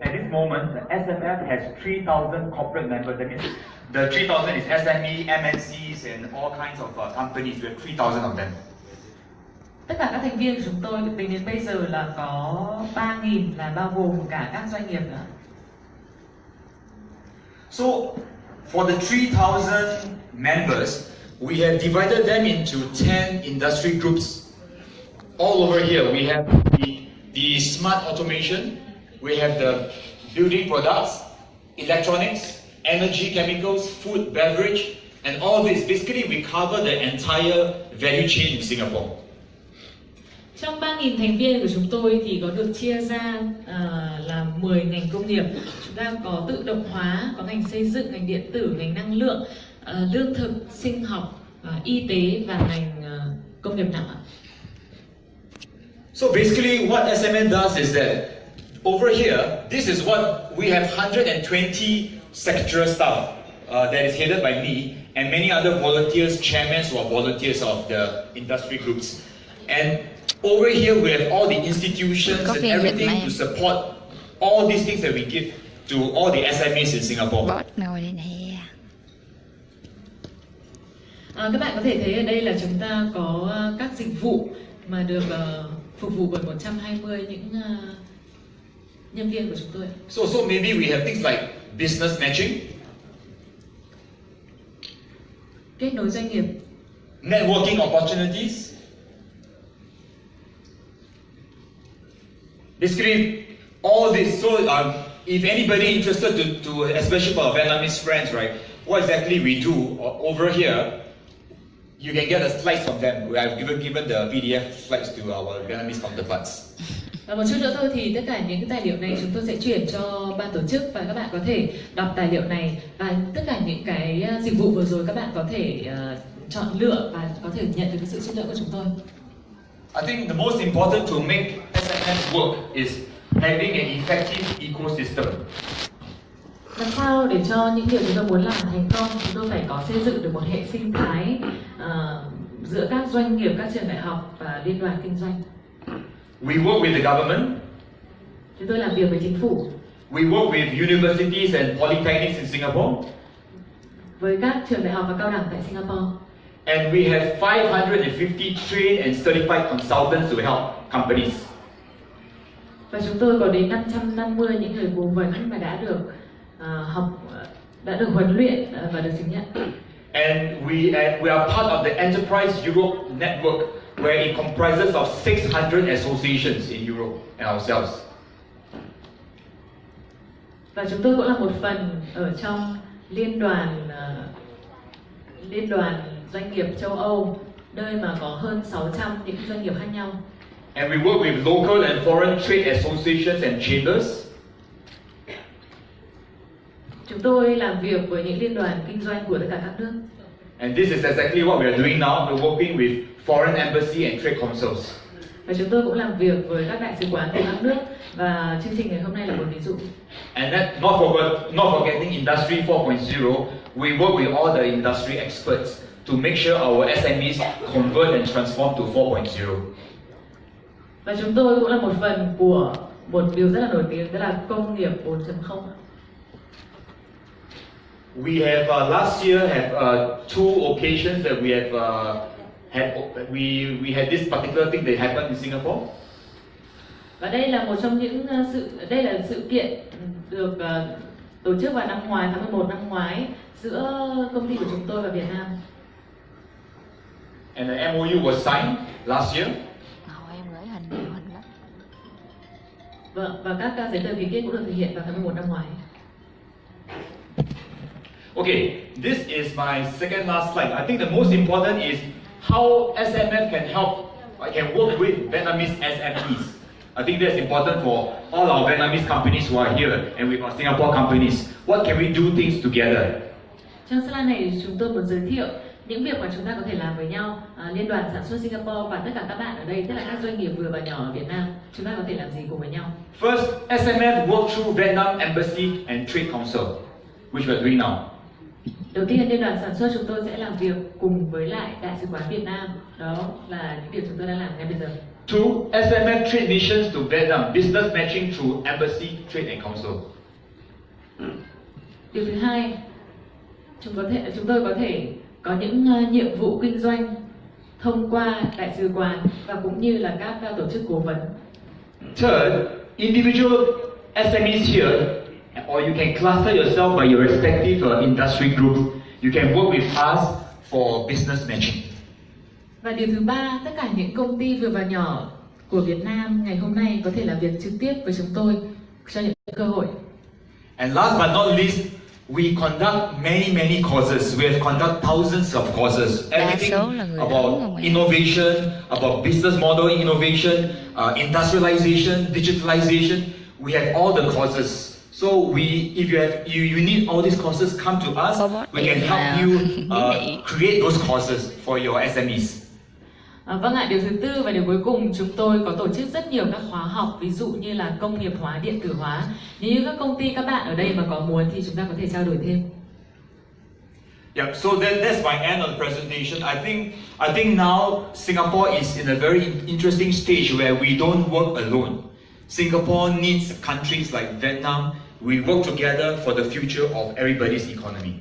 at this moment, the SMF has 3,000 corporate members. That means the 3,000 is SME, MNCs, and all kinds of companies. We have 3,000 of them. Tất cả các thành viên của chúng tôi tính đến bây giờ là có 3.000, là bao gồm cả các doanh nghiệp nữa. So, for the 3,000 members, we have divided them into 10 industry groups. All over here, we have the smart automation, we have the building products, electronics, energy, chemicals, food, beverage, and all this. Basically, we cover the entire value chain in Singapore. Trong 3.000 thành viên của chúng tôi thì có được chia ra là 10 ngành công nghiệp. Chúng ta có tự động hóa, có ngành xây dựng, ngành điện tử, ngành năng lượng, lương thực, sinh học, y tế và ngành công nghiệp nặng. So basically what SMN does is that over here, this is what we have 120 secretarial staff that is headed by me and many other volunteers, chairmen who are volunteers of the industry groups. And over here we have all the institutions and everything to support all these things that we give to all the SMEs in Singapore. Các bạn có thể thấy ở đây là chúng ta có các dịch vụ mà được phục vụ bởi 120 những nhân viên của chúng tôi. So maybe we have things like business matching, kết nối doanh nghiệp, networking opportunities. Basically, all this. So, if anybody interested to especially for our Vietnamese friends, right? What exactly we do over here? You can get a slice from them. We have given the PDF slides to our Vietnamese counterparts. Và một chút nữa thôi thì tất cả những cái tài liệu này chúng tôi sẽ chuyển cho ban tổ chức và các bạn có thể đọc tài liệu này, và tất cả những cái dịch vụ vừa rồi các bạn có thể chọn lựa và có thể nhận được cái sự giúp đỡ của chúng tôi. I think the most important to make SMF work is having an effective ecosystem. Làm sao để cho những điều chúng tôi muốn làm thành công, chúng tôi phải có xây dựng được một hệ sinh thái giữa các doanh nghiệp, các trường đại học và liên đoàn kinh doanh. We work with the government. Chúng tôi làm việc với chính phủ. We work with universities and polytechnics in Singapore. Với các trường đại học và cao đẳng tại Singapore. And we have 550 trained and certified consultants to help companies. Và chúng tôi có đến 550 những người cố vấn mà đã được huấn luyện và được chứng nhận. And we are part of the Enterprise Europe network, where it comprises of 600 associations in Europe and ourselves. Và chúng tôi cũng là một phần ở trong liên đoàn doanh nghiệp châu Âu, nơi mà có hơn 600 những doanh nghiệp khác nhau. And we work with local and foreign trade associations and chambers. Chúng tôi làm việc với những liên đoàn kinh doanh của tất cả các nước. And this is exactly what we are doing now. We're working with foreign embassy and trade councils. Và chúng tôi cũng làm việc với các đại sứ quán của các nước, và chương trình ngày hôm nay là một ví dụ. And that, not forgetting Industry 4.0, we work with all the industry experts to make sure our SMEs convert and transform to 4.0. Và chúng tôi cũng là một phần của một điều rất là nổi tiếng, đó là công nghiệp 4.0. We have last year have two occasions that we have we had this particular thing that happened in Singapore. Và đây là một trong những sự kiện được tổ chức vào năm ngoái, tháng 11 năm ngoái, giữa công ty của chúng tôi và Việt Nam. And the MOU was signed last year. Em gửi hình đó. Vâng, và các giấy tờ ký kết cũng được thực hiện vào tháng 11 năm ngoái. Okay, this is my second last slide. I think the most important is how SMF can work with Vietnamese SMEs. I think that's important for all our Vietnamese companies who are here and with our Singapore companies. What can we do things together? Trong slide này chúng tôi muốn giới thiệu những việc mà chúng ta có thể làm với nhau, Liên đoàn sản xuất Singapore và tất cả các bạn ở đây, tức là các doanh nghiệp vừa và nhỏ ở Việt Nam, chúng ta có thể làm gì cùng với nhau. First, SMF work through Vietnam Embassy and Trade Council, which we're doing now. Đầu tiên, Liên đoàn sản xuất chúng tôi sẽ làm việc cùng với lại Đại sứ quán Việt Nam. Đó là những điều chúng tôi đang làm ngay bây giờ. Two, SMF trade missions to Vietnam, business matching through embassy, trade and council. Điều thứ hai, chúng tôi có thể có những nhiệm vụ kinh doanh thông qua đại sứ quán và cũng như là các tổ chức cố vấn. Third, individual SMEs here, or you can cluster yourself by your respective industry group. You can work with us for business matching. Và điều thứ ba, tất cả những công ty vừa và nhỏ của Việt Nam ngày hôm nay có thể làm việc trực tiếp với chúng tôi cho những cơ hội. And last but not least, we conduct many courses. We have conduct thousands of courses. Everything about innovation, about business model innovation, industrialization, digitalization. We have all the courses. So if you need all these courses, come to us. We can help you create those courses for your SMEs. Vâng ạ, điều thứ tư và điều cuối cùng, chúng tôi có tổ chức rất nhiều các khóa học, ví dụ như là công nghiệp hóa, điện tử hóa. Nếu như các công ty, các bạn ở đây mà có muốn thì chúng ta có thể trao đổi thêm. Yeah, so that's my end of the presentation. I think now Singapore is in a very interesting stage where we don't work alone. Singapore needs countries like Vietnam. We work together for the future of everybody's economy.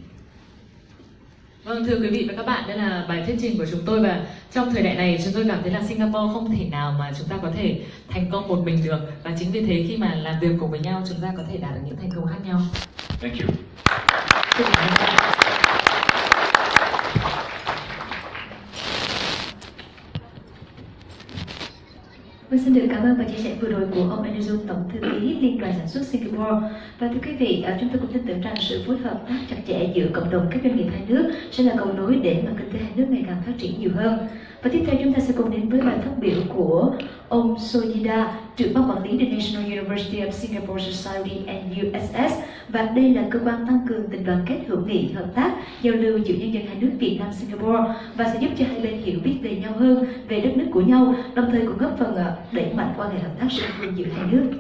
Vâng, thưa quý vị và các bạn, đây là bài thuyết trình của chúng tôi và trong thời đại này chúng tôi cảm thấy là Singapore không thể nào mà chúng ta có thể thành công một mình được, và chính vì thế khi mà làm việc cùng với nhau chúng ta có thể đạt được những thành công khác nhau. Thank you. Vâng, xin được cảm ơn bài chia sẻ vừa rồi của ông Andrew, Tổng thư ký Liên đoàn Sản xuất Singapore. Và thưa quý vị, chúng tôi cũng tin tưởng rằng sự phối hợp tác chặt chẽ giữa cộng đồng các doanh nghiệp hai nước sẽ là cầu nối để mà kinh tế hai nước ngày càng phát triển nhiều hơn. Và tiếp theo chúng ta sẽ cùng đến với bài phát biểu của ông Soyida, trưởng ban quản lý The National University of Singapore Society and USS. Và đây là cơ quan tăng cường tình đoàn kết hữu nghị, hợp tác, giao lưu giữa nhân dân hai nước Việt Nam Singapore và sẽ giúp cho hai bên hiểu biết về nhau hơn, về đất nước của nhau, đồng thời cũng góp phần đẩy mạnh quan hệ hợp tác song phương giữa hai nước.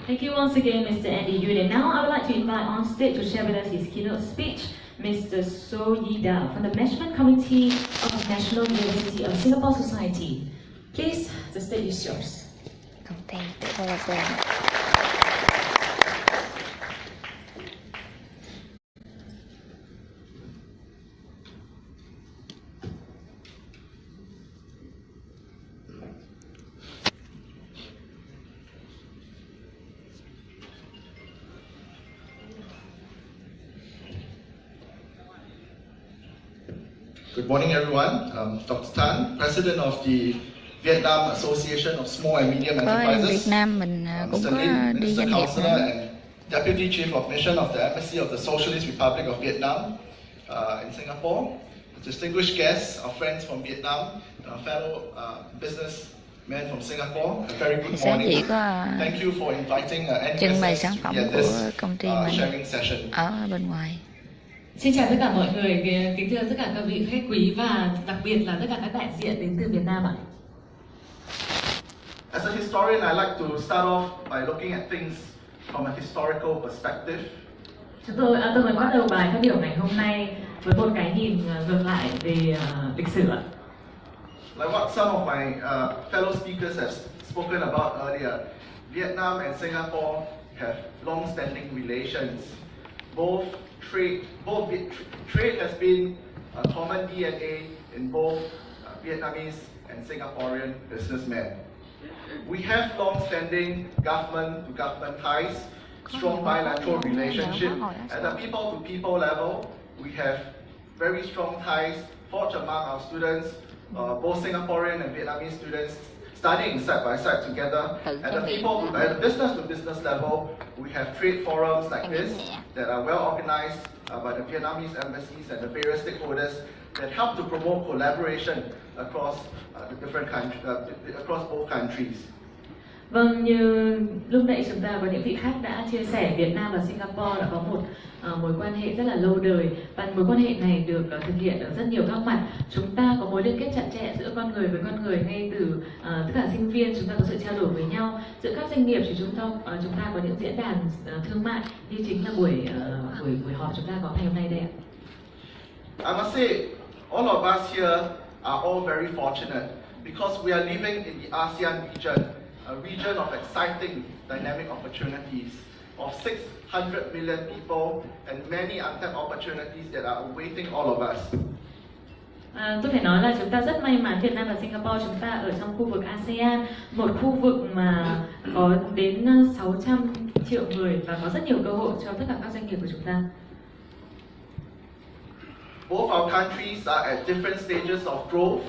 Thank you once again, Mr. Andy Yuen. And now I would like to invite on stage to share with us his keynote speech, Mr. Soyida from the Management Committee of the National University of Singapore Society. Please, the stage is yours. Good morning, everyone. Dr. Tan, President of the Vietnam Association of Small and Medium Enterprises. Việt Nam mình cũng Mr. có Lin, đi Minister doanh nghiệp Councillor nữa. and Deputy Chief of Mission of the Embassy of the Socialist Republic of Vietnam in Singapore. Distinguished guests, our friends from Vietnam, our fellow businessmen from Singapore, a very good morning. Thank you for inviting trưng bày NSS sản to phẩm be at của this công ty mình sharing session. ở bên ngoài. Xin chào tất cả mọi người, kính thưa tất cả các vị khách quý và đặc biệt là tất cả các đại diện đến từ Việt Nam ạ. As a historian, I like to start off by looking at things from a historical perspective. Tôi mới bắt đầu bài phát biểu ngày hôm nay với một cái nhìn ngược lại về lịch sử ạ. Like what some of my fellow speakers have spoken about earlier, Vietnam and Singapore have long-standing relations. Trade has been a common DNA in both Vietnamese and Singaporean businessmen. We have long-standing government-to-government ties, strong bilateral relationship. At the people-to-people level, we have very strong ties forged among our students, both Singaporean and Vietnamese students studying side by side together. At the business-to-business level, we have trade forums like this that are well organized by the Vietnamese embassies and the various stakeholders that help to promote collaboration across across both countries. Vâng, như lúc nãy chúng ta có những vị khách đã chia sẻ, Việt Nam và Singapore đã có một mối quan hệ rất là lâu đời và mối quan hệ này được thực hiện ở rất nhiều các mặt. Chúng ta có mối liên kết chặt chẽ giữa con người với con người ngay từ tất cả sinh viên, chúng ta có sự trao đổi với nhau. Giữa các doanh nghiệp thì chúng ta có những diễn đàn thương mại như chính là buổi họp chúng ta có ngày hôm nay đây ạ. I must say, all of us here are all very fortunate because we are living in the ASEAN region, a region of exciting, dynamic opportunities, of 600 million people and many untapped opportunities that are awaiting all of us. Tôi phải nói là chúng ta rất may mắn, Việt Nam và Singapore chúng ta ở trong khu vực ASEAN, một khu vực mà có đến 600 triệu người và có rất nhiều cơ hội cho tất cả các doanh nghiệp của chúng ta. Both our countries are at different stages of growth.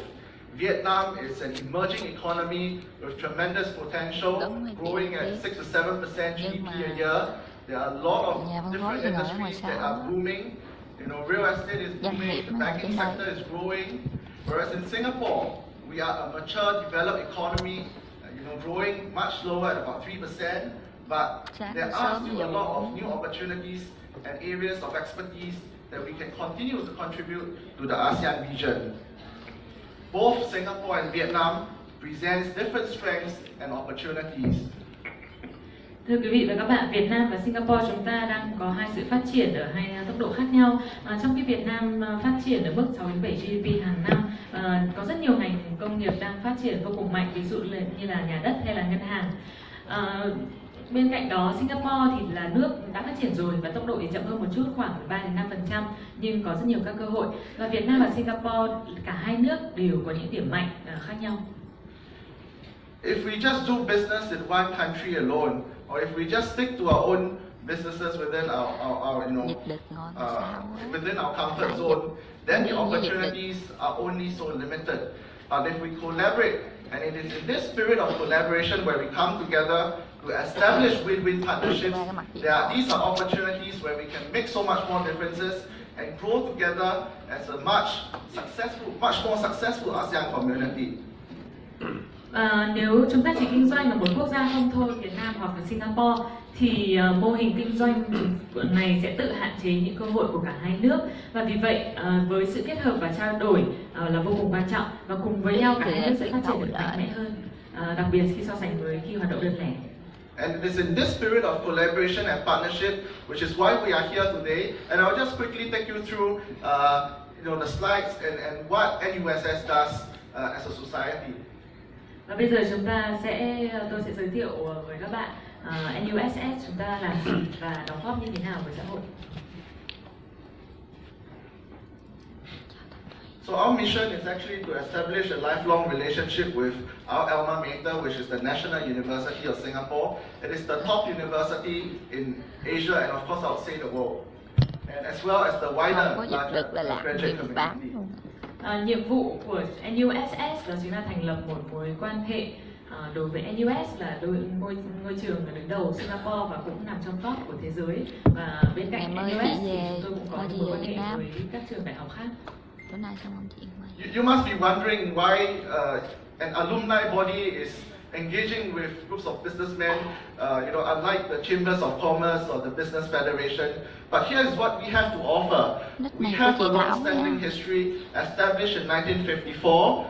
Vietnam is an emerging economy with tremendous potential, growing at 6 to 7% GDP a year. There are a lot of different industries that are booming. You know, real estate is booming, the banking sector is growing. Whereas in Singapore, we are a mature, developed economy, growing much slower at about 3%. But there are still a lot of new opportunities and areas of expertise that we can continue to contribute to the ASEAN region. Both Singapore and Vietnam presents different strengths and opportunities. Thưa quý vị và các bạn, Việt Nam và Singapore chúng ta đang có hai sự phát triển ở hai tốc độ khác nhau. Trong khi Việt Nam phát triển ở mức 6 đến 7 GDP hàng năm, có rất nhiều ngành công nghiệp đang phát triển vô cùng mạnh, ví dụ như là nhà đất hay là ngân hàng. Bên cạnh đó, Singapore thì là nước đã phát triển rồi và tốc độ thì chậm hơn một chút, khoảng 3 đến 5%, nhưng có rất nhiều các cơ hội. Và Việt Nam và Singapore, cả hai nước đều có những điểm mạnh khác nhau. If we just do business in one country alone, or if we just stick to our own businesses within our within our comfort zone, then the opportunities are only so limited. But if we collaborate, and it is in this spirit of collaboration where we come together to establish win-win partnerships, these are opportunities where we can make so much more differences and grow together as a much more successful ASEAN community. Nếu chúng ta chỉ kinh doanh ở một quốc gia không thôi, Việt Nam hoặc là Singapore, thì mô hình kinh doanh này sẽ tự hạn chế những cơ hội của cả hai nước. Và vì vậy, với sự kết hợp và trao đổi là vô cùng quan trọng, và cùng với nhau cả hai nước sẽ phát triển được mạnh mẽ hơn, đặc biệt khi so sánh với khi hoạt động đơn lẻ. And it is in this spirit of collaboration and partnership, which is why we are here today. And I'll just quickly take you through, the slides and what NUSS does as a society. Và bây giờ tôi sẽ giới thiệu với các bạn NUSS chúng ta làm gì và đóng góp như thế nào với xã hội. So our mission is actually to establish a lifelong relationship with our alma mater, which is the National University of Singapore. It is the top university in Asia and of course I would say the world. And as well as the wider graduate community. Nhiệm vụ của NUSS đó chính là thành lập một mối quan hệ đối với NUS là ngôi trường đứng đầu Singapore và cũng nằm trong top của thế giới. Và bên cạnh NUS thì chúng tôi cũng có một mối quan hệ với các trường đại học khác. You must be wondering why an alumni body is engaging with groups of businessmen, unlike the chambers of commerce or the business federation. But here's what we have to offer. We have a long-standing history established in 1954.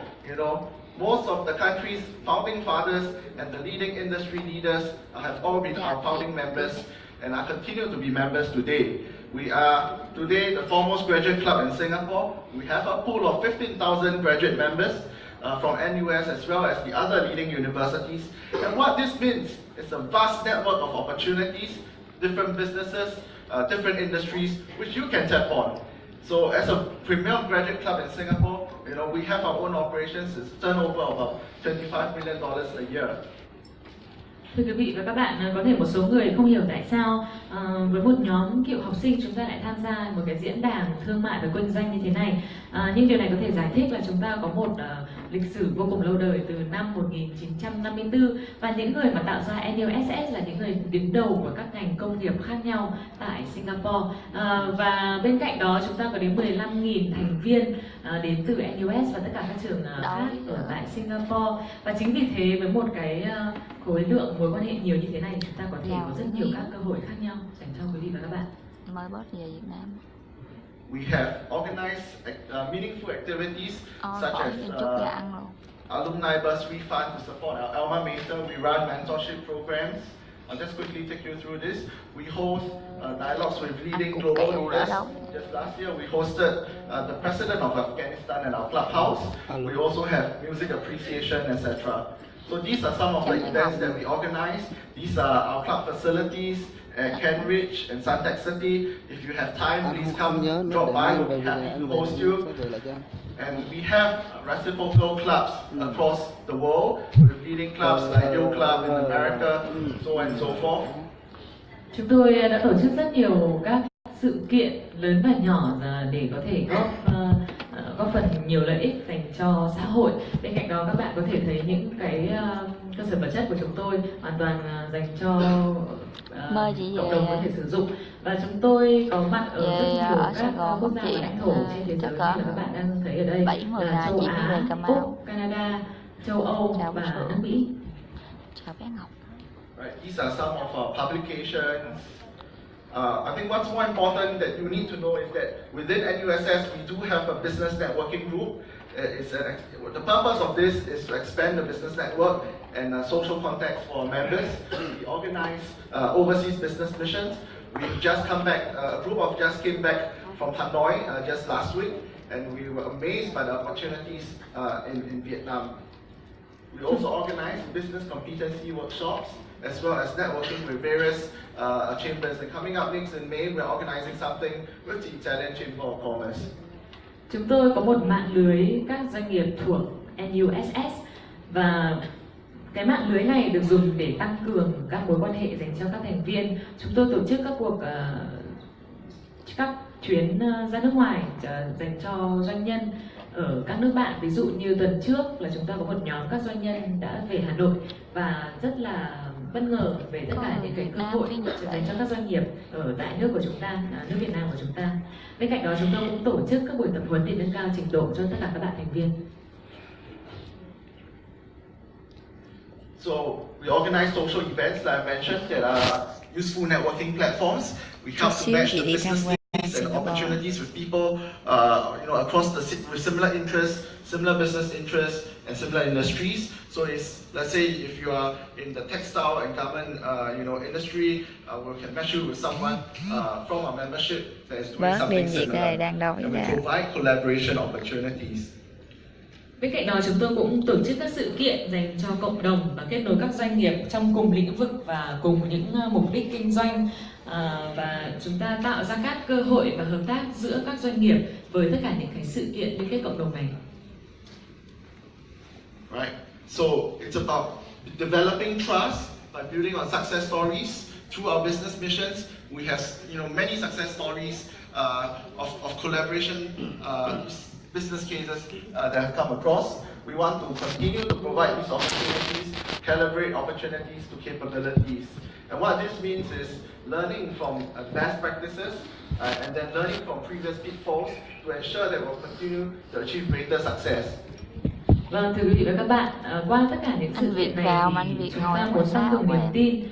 Most of the country's founding fathers and the leading industry leaders have all been our founding members and are continue to be members today. We are today the foremost graduate club in Singapore. We have a pool of 15,000 graduate members from NUS as well as the other leading universities. And what this means is a vast network of opportunities, different businesses, different industries, which you can tap on. So as a premier graduate club in Singapore, we have our own operations. It's turnover of about $25 million a year. Thưa quý vị và các bạn, có thể một số người không hiểu tại sao với một nhóm cựu học sinh chúng ta lại tham gia một cái diễn đàn thương mại và kinh doanh như thế này. Nhưng điều này có thể giải thích là chúng ta có một lịch sử vô cùng lâu đời từ năm 1954 và những người mà tạo ra NUSS là những người đứng đầu của các ngành công nghiệp khác nhau tại Singapore. Và bên cạnh đó chúng ta có đến 15.000 thành viên đến từ NUS và tất cả các trường khác ở tại Singapore. Và chính vì thế với một cái khối lượng mối quan hệ nhiều như thế này, chúng ta có thể có rất nhiều các cơ hội khác nhau dành cho quý vị và các bạn. Mời boss về Việt Nam. We have organized meaningful activities such as alumni bursary fund to support our alma mater. We run mentorship programs. I'll just quickly take you through this. We host dialogues with leading cũng global kẹo leaders. đó đâu. Just last year, we hosted the president of Afghanistan in our clubhouse. We also have music appreciation, etc. So these are some of the events that we organize. These are our club facilities at Cambridge and Suntec City. If you have time, please come drop by. We'll be happy to host you. And we have reciprocal clubs across the world with leading clubs like Yo Club in America, so on and so forth. Chúng tôi đã tổ chức rất nhiều các sự kiện lớn và nhỏ để có thể góp phần nhiều lợi ích dành cho xã hội. Bên cạnh đó các bạn có thể thấy những cái cơ sở vật chất của chúng tôi hoàn toàn dành cho cộng đồng có thể sử dụng. Và chúng tôi có mặt ở rất nhiều các quốc gia và lãnh thổ trên thế giới như là các bạn đang thấy ở đây là châu Á, Úc, Canada, châu Âu và nước Mỹ. Chào bé Ngọc. Right, these are some of our publications. I think what's more important that you need to know is that within NUSS we do have a business networking group. The purpose of this is to expand the business network and social contacts for our members. We organize overseas business missions. We've just come back, a group of just came back from Hanoi just last week, and we were amazed by the opportunities in Vietnam. We also organize business competency workshops as well as networking with various chambers. And coming up next in May, we're organizing something with the Italian Chamber of Commerce. Chúng tôi có một mạng lưới các doanh nghiệp thuộc NUSS và cái mạng lưới này được dùng để tăng cường các mối quan hệ dành cho các thành viên. Chúng tôi tổ chức các chuyến ra nước ngoài dành cho doanh nhân ở các nước bạn. Ví dụ như tuần trước là chúng ta có một nhóm các doanh nhân đã về Hà Nội và rất là bất ngờ về tất cả những cái cơ hội dành cho các doanh nghiệp ở tại nước của chúng ta, nước Việt Nam của chúng ta. Bên cạnh đó chúng tôi cũng tổ chức các buổi tập huấn để nâng cao trình độ cho tất cả các bạn thành viên. So we organize social events that I mentioned that are useful networking platforms. We help to match the business needs and opportunities with people, across with similar interests, similar business interests, and similar industries. So let's say if you are in the textile and garment, industry, we can match you with someone from our membership that is doing something similar, and we provide collaboration opportunities. Bên cạnh đó chúng tôi cũng tổ chức các sự kiện dành cho cộng đồng và kết nối các doanh nghiệp trong cùng lĩnh vực và cùng những mục đích kinh doanh, và chúng ta tạo ra các cơ hội và hợp tác giữa các doanh nghiệp với tất cả những cái sự kiện liên kết cộng đồng này. Right. So it's about developing trust by building on success stories through our business missions. We have many success stories of collaboration. Business cases that have come across. We want to continue to provide these opportunities, calibrate opportunities to capabilities. And what this means is learning from best practices and then learning from previous pitfalls to ensure that we'll continue to achieve greater success. Vâng, thưa quý vị và các bạn, qua tất cả những sự kiện này thì chúng ta muốn tăng cường niềm tin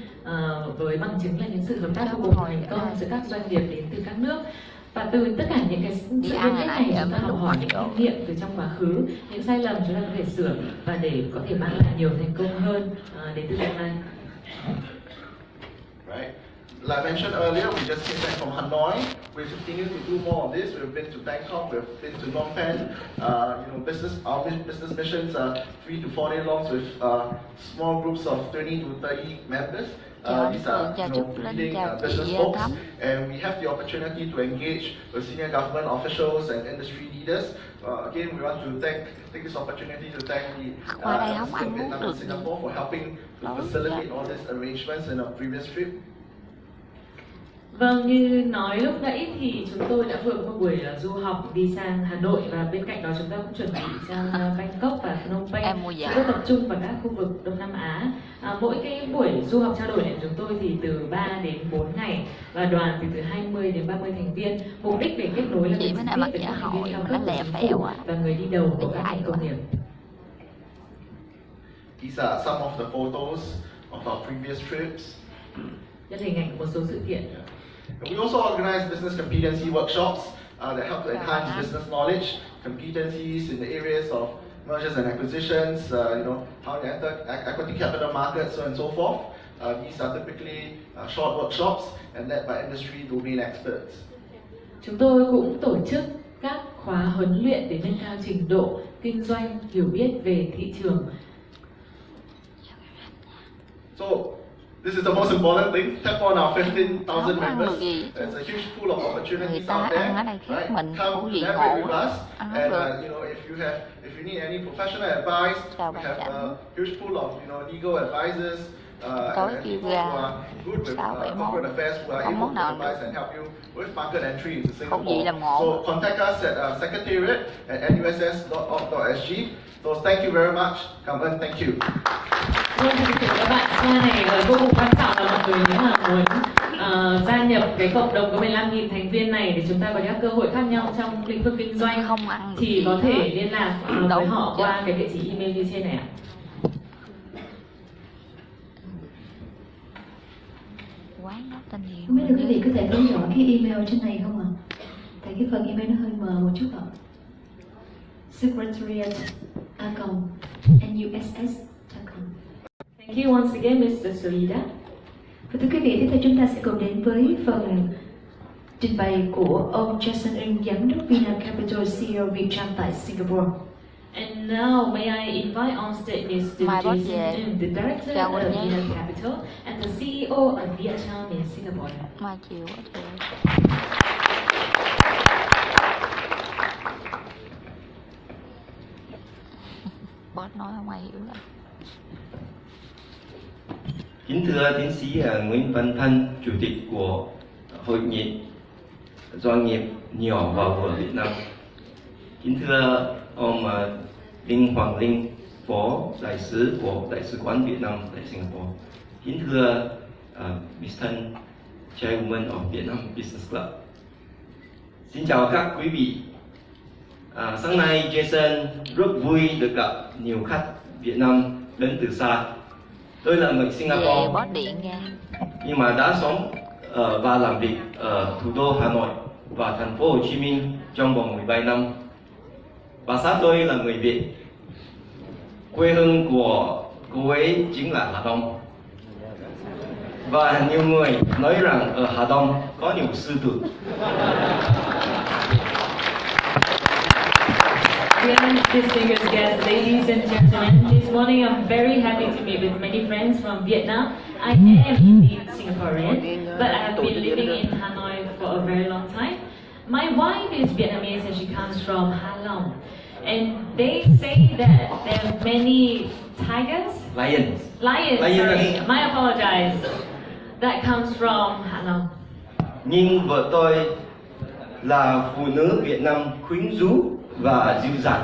với bằng chứng là những sự hợp tác vô cùng thành công giữa các doanh nghiệp đến từ các nước. Và từ tất cả những cái sự liên kết này chúng ta học hỏi những kinh nghiệm từ trong quá khứ, những sai lầm chúng ta có thể sửa và để có thể mang lại nhiều thành công hơn đến từ tương lai. Right. Like I mentioned earlier, we just came back from Hanoi. We continue to do more of this. We've been to Bangkok, we've been to Phnom Penh. Our business missions are 3 to 4 day longs with small groups of 20 to 30 members. These are leading business folks, and we have the opportunity to engage with senior government officials and industry leaders. Again, we want to take this opportunity to thank the Vietnam and Singapore for helping to facilitate all these arrangements in our previous trip. Vâng, như nói lúc nãy thì chúng tôi đã vừa có một buổi du học đi sang Hà Nội và bên cạnh đó chúng ta cũng chuẩn bị sang Bangkok và Phnom Penh. Chúng tôi tập trung vào các khu vực Đông Nam Á. Mỗi cái buổi du học trao đổi này của chúng tôi thì từ 3 đến 4 ngày và đoàn thì từ 20 đến 30 thành viên. Mục đích để kết nối là để trực tiếp với các thành viên cao cấp của chính phủ và người đi đầu của các ngành công nghiệp. These are some of the photos of our previous trips. Đây là hình ảnh của một số sự kiện. We also organize business competency workshops that help to enhance business knowledge, competencies in the areas of mergers and acquisitions, how to enter equity capital markets, so on and so forth. These are typically short workshops and led by industry domain experts. Chúng tôi cũng tổ chức các khóa huấn luyện để nâng cao trình độ kinh doanh, hiểu biết về thị trường. So, this is the most important thing. Tap on our 15,000 members. There's a huge pool of opportunities out there. Right? Come collaborate with us. And if you need any professional advice, we have a huge pool of legal advisors. And people who are good with corporate affairs who are able to advise and help you with market entry into Singapore. So contact us at secretariat@nuss.org.sg. So thank you very much. Cảm ơn, thank you. Vâng, thưa các bạn, slide này vô cùng quan trọng là mọi người nếu mà muốn gia nhập cái cộng đồng có 15.000 thành viên này để chúng ta có các cơ hội khác nhau trong lĩnh vực kinh doanh thì có thể liên lạc với họ qua cái địa chỉ email như trên này ạ. Không biết là quý vị có thể theo dõi cái email trên này không ạ? Tại cái phần email nó hơi mờ một chút ạ. secretariat@nuss.com. Thank you once again, Mr. Soida. Và thưa quý vị, tiếp theo chúng ta sẽ cùng đến với phần trình bày của ông Jason Ng, giám đốc Vina Capital CEO Việt Nam tại Singapore. And now may I invite on stage Mr. Jason Ng, the director of Vina Capital and the CEO of Vietnam in Singapore. Mai chiều thì boss nói không ai hiểu đâu. Kính thưa tiến sĩ Nguyễn Văn Thân, Chủ tịch của Hội nghị Doanh nghiệp nhỏ và vừa Việt Nam. Kính thưa ông Đinh Hoàng Linh, Phó Đại sứ của Đại sứ quán Việt Nam tại Singapore. Kính thưa Miss Thân, Chairwoman of Vietnam Business Club. Xin chào các quý vị. Sáng nay Jason rất vui được gặp nhiều khách Việt Nam đến từ xa. Tôi là người Singapore nhưng mà đã sống và làm việc ở thủ đô Hà Nội và thành phố Hồ Chí Minh trong vòng 17 năm. Bà xã tôi là người Việt. Quê hương của cô ấy chính là Hà Đông. Và nhiều người nói rằng ở Hà Đông có nhiều sư tử. Dear distinguished guests, ladies and gentlemen, this morning I'm very happy to meet with many friends from Vietnam. I am indeed Singaporean, but I have been living in Hanoi for a very long time. My wife is Vietnamese and she comes from Ha Long. And they say that there are many tigers? Lions. Sorry, my apologize. That comes from Ha Long. Nhưng vợ tôi là phụ nữ Việt Nam quyến rũ và dịu dàng.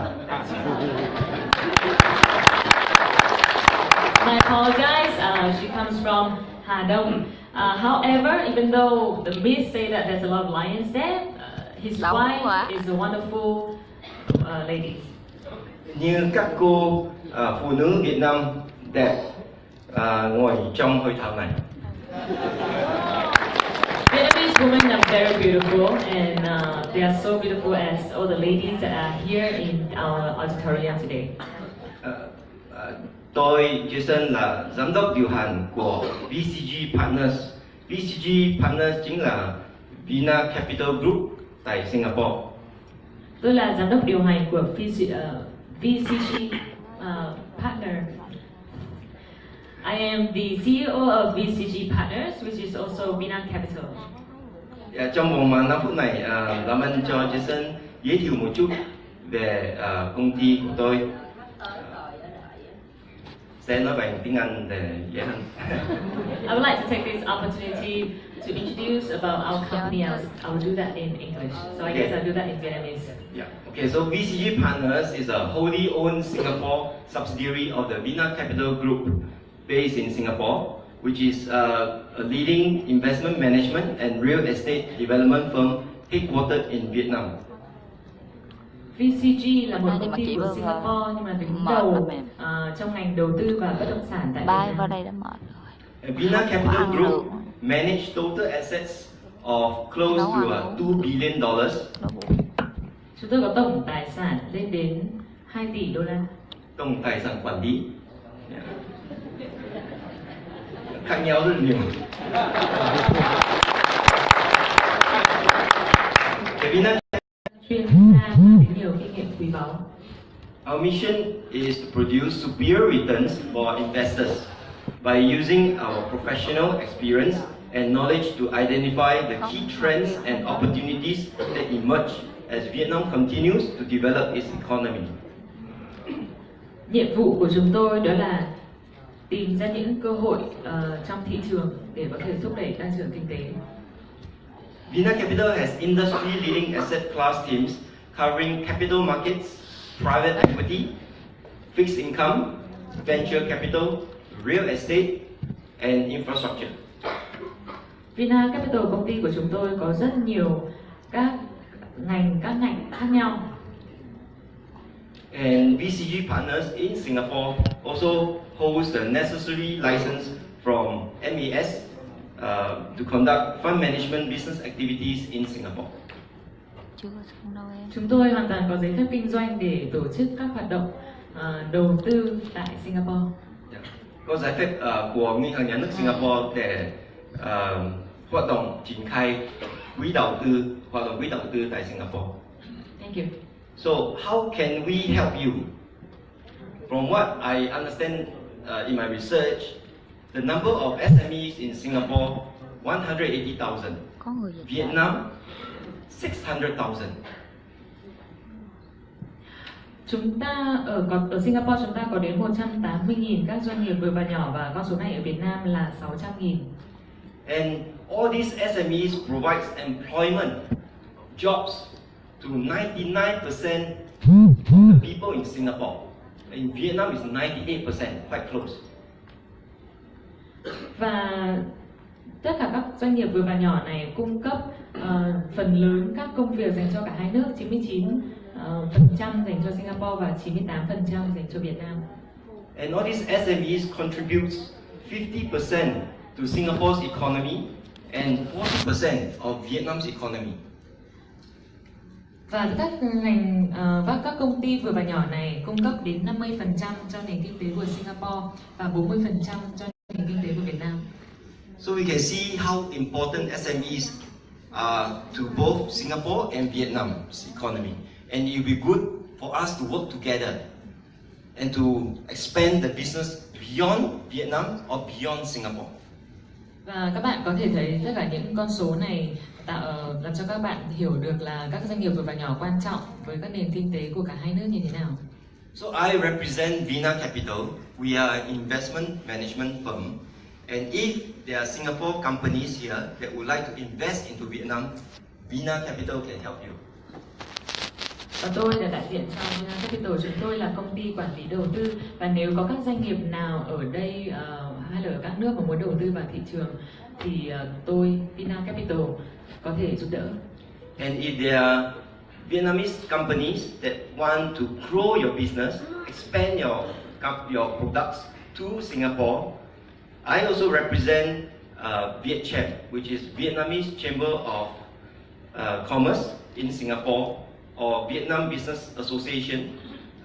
I apologize. She comes from Ha Dong. However, even though the myths say that there's a lot of lions there, his wife is a wonderful lady. Như các cô phụ nữ Việt Nam đẹp ngồi trong hội thảo này. Vietnamese women are very beautiful, and they are so beautiful as all the ladies that are here in our auditorium today. Tôi Jason là giám đốc điều hành của VCG Partners. VCG Partners chính là Vina Capital Group tại Singapore. Tôi là giám đốc điều hành của VCG Partner. I am the CEO of VCG Partners, which is also Vina Capital. Trong vòng 5 phút này, làm ơn cho Jason giới thiệu một chút về công ty của tôi. Sẽ nói bằng tiếng Anh để dễ hơn. I would like to take this opportunity to introduce about our company. I will do that in English. So I guess I'll do that in Vietnamese. Yeah. Okay. So VCG Partners is a wholly owned Singapore subsidiary of the Vina Capital Group, based in Singapore, which is a leading investment management and real estate development firm headquartered in Vietnam. VCG là một công ty của Singapore nhưng mà đứng đầu trong ngành đầu tư và bất động sản tại Việt Nam. Vào đây đã mệt rồi. Vina Capital Group manage total assets of close to $2 billion. Chúng tôi có tổng tài sản lên đến 2 tỷ đô la. Tổng tài sản quản lý. khác nhau rất nhiều. Cái Vina chuyên gia mang đến nhiều kinh nghiệm quý báu. Our mission is to produce superior returns for investors by using our professional experience and knowledge to identify the key trends and opportunities that emerge as Vietnam continues to develop its economy. Nhiệm vụ của chúng tôi đó là tìm ra những cơ hội trong thị trường để có thể thúc đẩy tăng trưởng kinh tế. Vina Capital has industry-leading asset class teams covering capital markets, private equity, fixed income, venture capital, real estate, and infrastructure. Vina Capital, công ty của chúng tôi có rất nhiều các ngành khác nhau. And VCG partners in Singapore also holds the necessary license from MAS to conduct fund management business activities in Singapore. Chưa xong đâu em. Chúng tôi hoàn toàn có giấy phép kinh doanh để tổ chức các hoạt động đầu tư tại Singapore. Có giấy phép của Ngân hàng Nhà nước Singapore để hoạt động triển khai quỹ đầu tư tại Singapore. Thank you. So how can we help you? From what I understand in my research, the number of SMEs in Singapore 180,000, Có người dịch Vietnam 600,000. Chúng ta ở Singapore chúng ta có đến 180.000 các doanh nghiệp vừa và nhỏ, và con số này ở Việt Nam là 600.000. And all these SMEs provides employment, jobs to 99% of the people in Singapore. In Vietnam is 98%, quite close. Và tất cả các doanh nghiệp vừa và nhỏ này cung cấp phần lớn các công việc dành cho cả hai nước, 99% dành cho Singapore và 98% dành cho Việt Nam. And all these SMEs contributes 50% to Singapore's economy and 40% of Vietnam's economy. Và các công ty vừa và nhỏ này cung cấp đến 50% cho nền kinh tế của Singapore và 40% cho nền kinh tế của Việt Nam. So we can see how important SMEs are to both Singapore and Vietnam's economy. And it will be good for us to work together and to expand the business beyond Vietnam or beyond Singapore. Và các bạn có thể thấy tất cả những con số này làm cho các bạn hiểu được là các doanh nghiệp vừa và nhỏ quan trọng với các nền kinh tế của cả hai nước như thế nào. So I represent Vina Capital. We are an investment management firm. And if there are Singapore companies here that would like to invest into Vietnam, Vina Capital can help you. Và tôi là đại diện cho Vina Capital. Chúng tôi là công ty quản lý đầu tư, và nếu có các doanh nghiệp nào ở đây hay là ở các nước mà muốn đầu tư vào thị trường thì tôi, Vina Capital, có thể giúp đỡ. And if there are Vietnamese companies that want to grow your business, expand your products to Singapore, I also represent VietCham, which is Vietnamese Chamber of Commerce in Singapore, or Vietnam Business Association.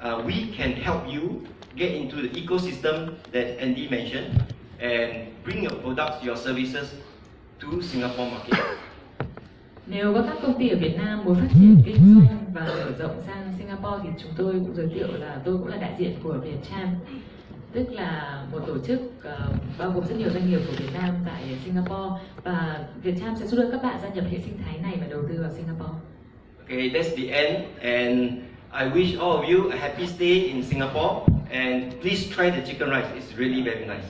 We can help you get into the ecosystem that Andy mentioned and bring your products, your services to Singapore market. Nếu có các công ty ở Việt Nam muốn phát triển kinh doanh và mở rộng sang Singapore thì chúng tôi cũng giới thiệu là tôi cũng là đại diện của VietCham, tức là một tổ chức bao gồm rất nhiều doanh nghiệp của Việt Nam tại Singapore, và VietCham sẽ giúp đỡ các bạn gia nhập hệ sinh thái này và đầu tư vào Singapore. Okay, that's the end, and I wish all of you a happy stay in Singapore, and please try the chicken rice. It's really very nice.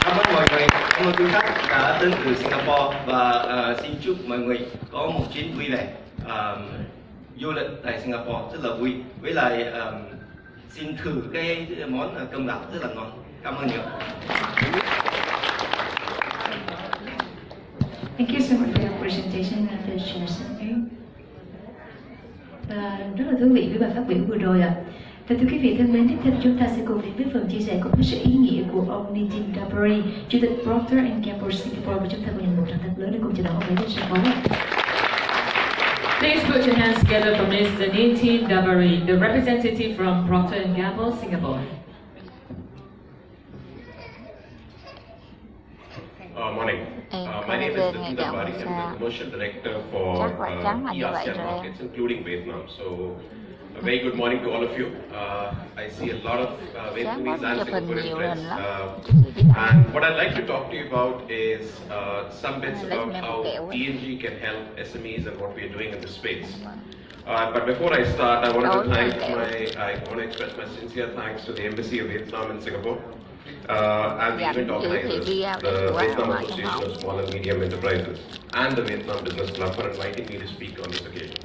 Cảm ơn mọi người, cảm ơn quý khách đã đến từ Singapore, và xin chúc mọi người có một chuyến vui vẻ du lịch tại Singapore rất là vui. Với lại xin thử cái món cơm gạo rất là ngon. Cảm ơn nhiều. Thank you so much for your presentation, Mr. Chairman. Và rất là thú vị với bài phát biểu vừa rồi ạ. Và thưa quý vị thân mến, tiếp theo chúng ta sẽ cùng đến với phần chia sẻ cũng hết sức ý nghĩa của ông Nitin Dabari, Chủ tịch Procter & Gamble Singapore, và chúng ta cùng dành một tràng thật lớn để cùng chào đón ông ấy lên sân khấu. Please put your hands together for Mr. Nitin Dabari, the representative from Procter & Gamble Singapore. morning. My name is Ncollagen Vươn, ngày càng I'm xa. the commercial director for Chắc là chắn là key như vậy ASEAN rồi em. markets, including Vietnam. So, a very good morning to all of you. I see a lot of Sáng Vietnamese đó and chụp hình Singaporean nhiều friends. hình lắm. And what I'd like to talk to you about is some bits Lấy about mẹ một how kẹo ấy. PNG can help SMEs and what we are doing in this space. But before I start, I wanted to I want to express my sincere thanks to the Embassy of Vietnam in Singapore and the event organizers, the Vietnam Association of Small and Medium Enterprises, and the Vietnam Business Club for inviting me to speak on this occasion.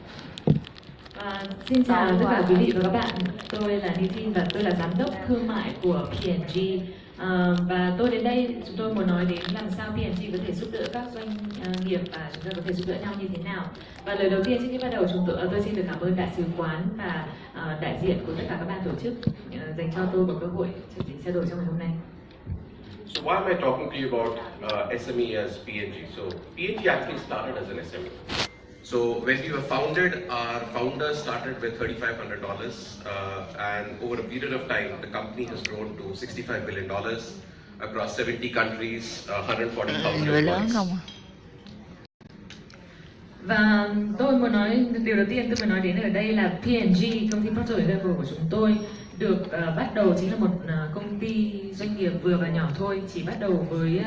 Xin chào tất cả quý vị và các bạn, tôi là Nithin và tôi là giám đốc thương mại của P&G. Và tôi đến đây chúng tôi muốn nói đến làm sao P&G có thể giúp đỡ các doanh nghiệp và chúng ta có thể giúp đỡ nhau như thế nào. Và lời đầu tiên trước khi bắt đầu tôi xin được cảm ơn đại sứ quán và đại diện của tất cả các ban tổ chức dành cho tôi một cơ hội chương trình trao đổi trong ngày hôm nay. So why am I talking to you about SME as P&G? So P&G actually started as an SME. So when we were founded, our founders started with $3,500 and over a period of time, the company has grown to $65 billion across 70 countries, 140,000 Người lớn employees. không à? Và tôi muốn nói, điều đầu tiên tôi muốn nói đến ở đây là P&G, công ty Procter & Gamble của chúng tôi được bắt đầu chính là một công ty doanh nghiệp vừa và nhỏ thôi, chỉ bắt đầu với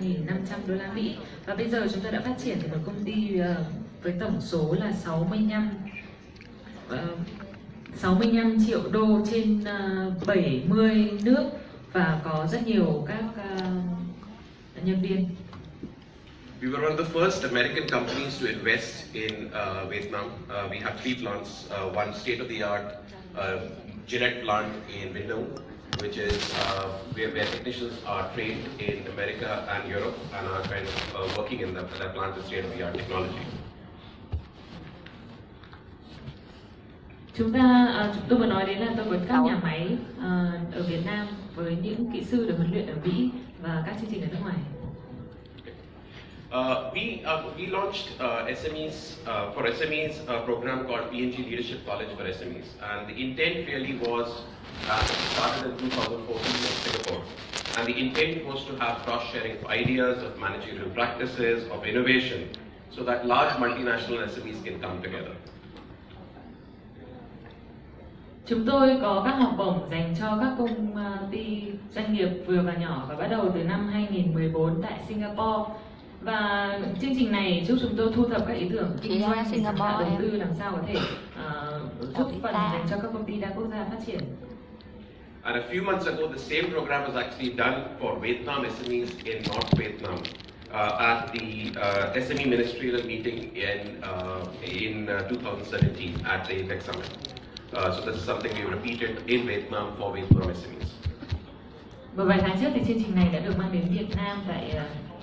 3.500 đô la Mỹ và bây giờ chúng ta đã phát triển thành một công ty với tổng số là 65 triệu đô trên 70 nước và có rất nhiều các nhân viên. We were one of the first American companies to invest in Vietnam. We have 3 plants, one state-of-the-art Gillette plant in Vinh, which is where technicians are trained in America and Europe and are kind of working in that plant with state-of-the-art technology. Tôi muốn nói đến là tôi có các nhà máy ở Việt Nam với những kỹ sư được huấn luyện ở Mỹ và các chương trình ở nước ngoài. We launched SMEs for SMEs a program called P&G Leadership College for SMEs, and the intent really was started in 2014 in Singapore, and the intent was to have cross-sharing of ideas, of managerial practices, of innovation, so that large multinational SMEs can come together. Chúng tôi có các học bổng dành cho các công ty doanh nghiệp vừa và nhỏ và bắt đầu từ năm 2014 tại Singapore. Và chương trình này giúp chúng tôi thu thập các ý tưởng kinh doanh, sáng tạo đầu tư làm sao có thể giúp phần dành cho các công ty đa quốc gia phát triển. And a few months ago, the same program was actually done for Vietnam SMEs in North Vietnam at the SME ministerial meeting in 2017 at the APEC Summit. So this is something we repeated in Vietnam for Vietnam SMEs. Một vài tháng trước thì chương trình này đã được mang đến Việt Nam tại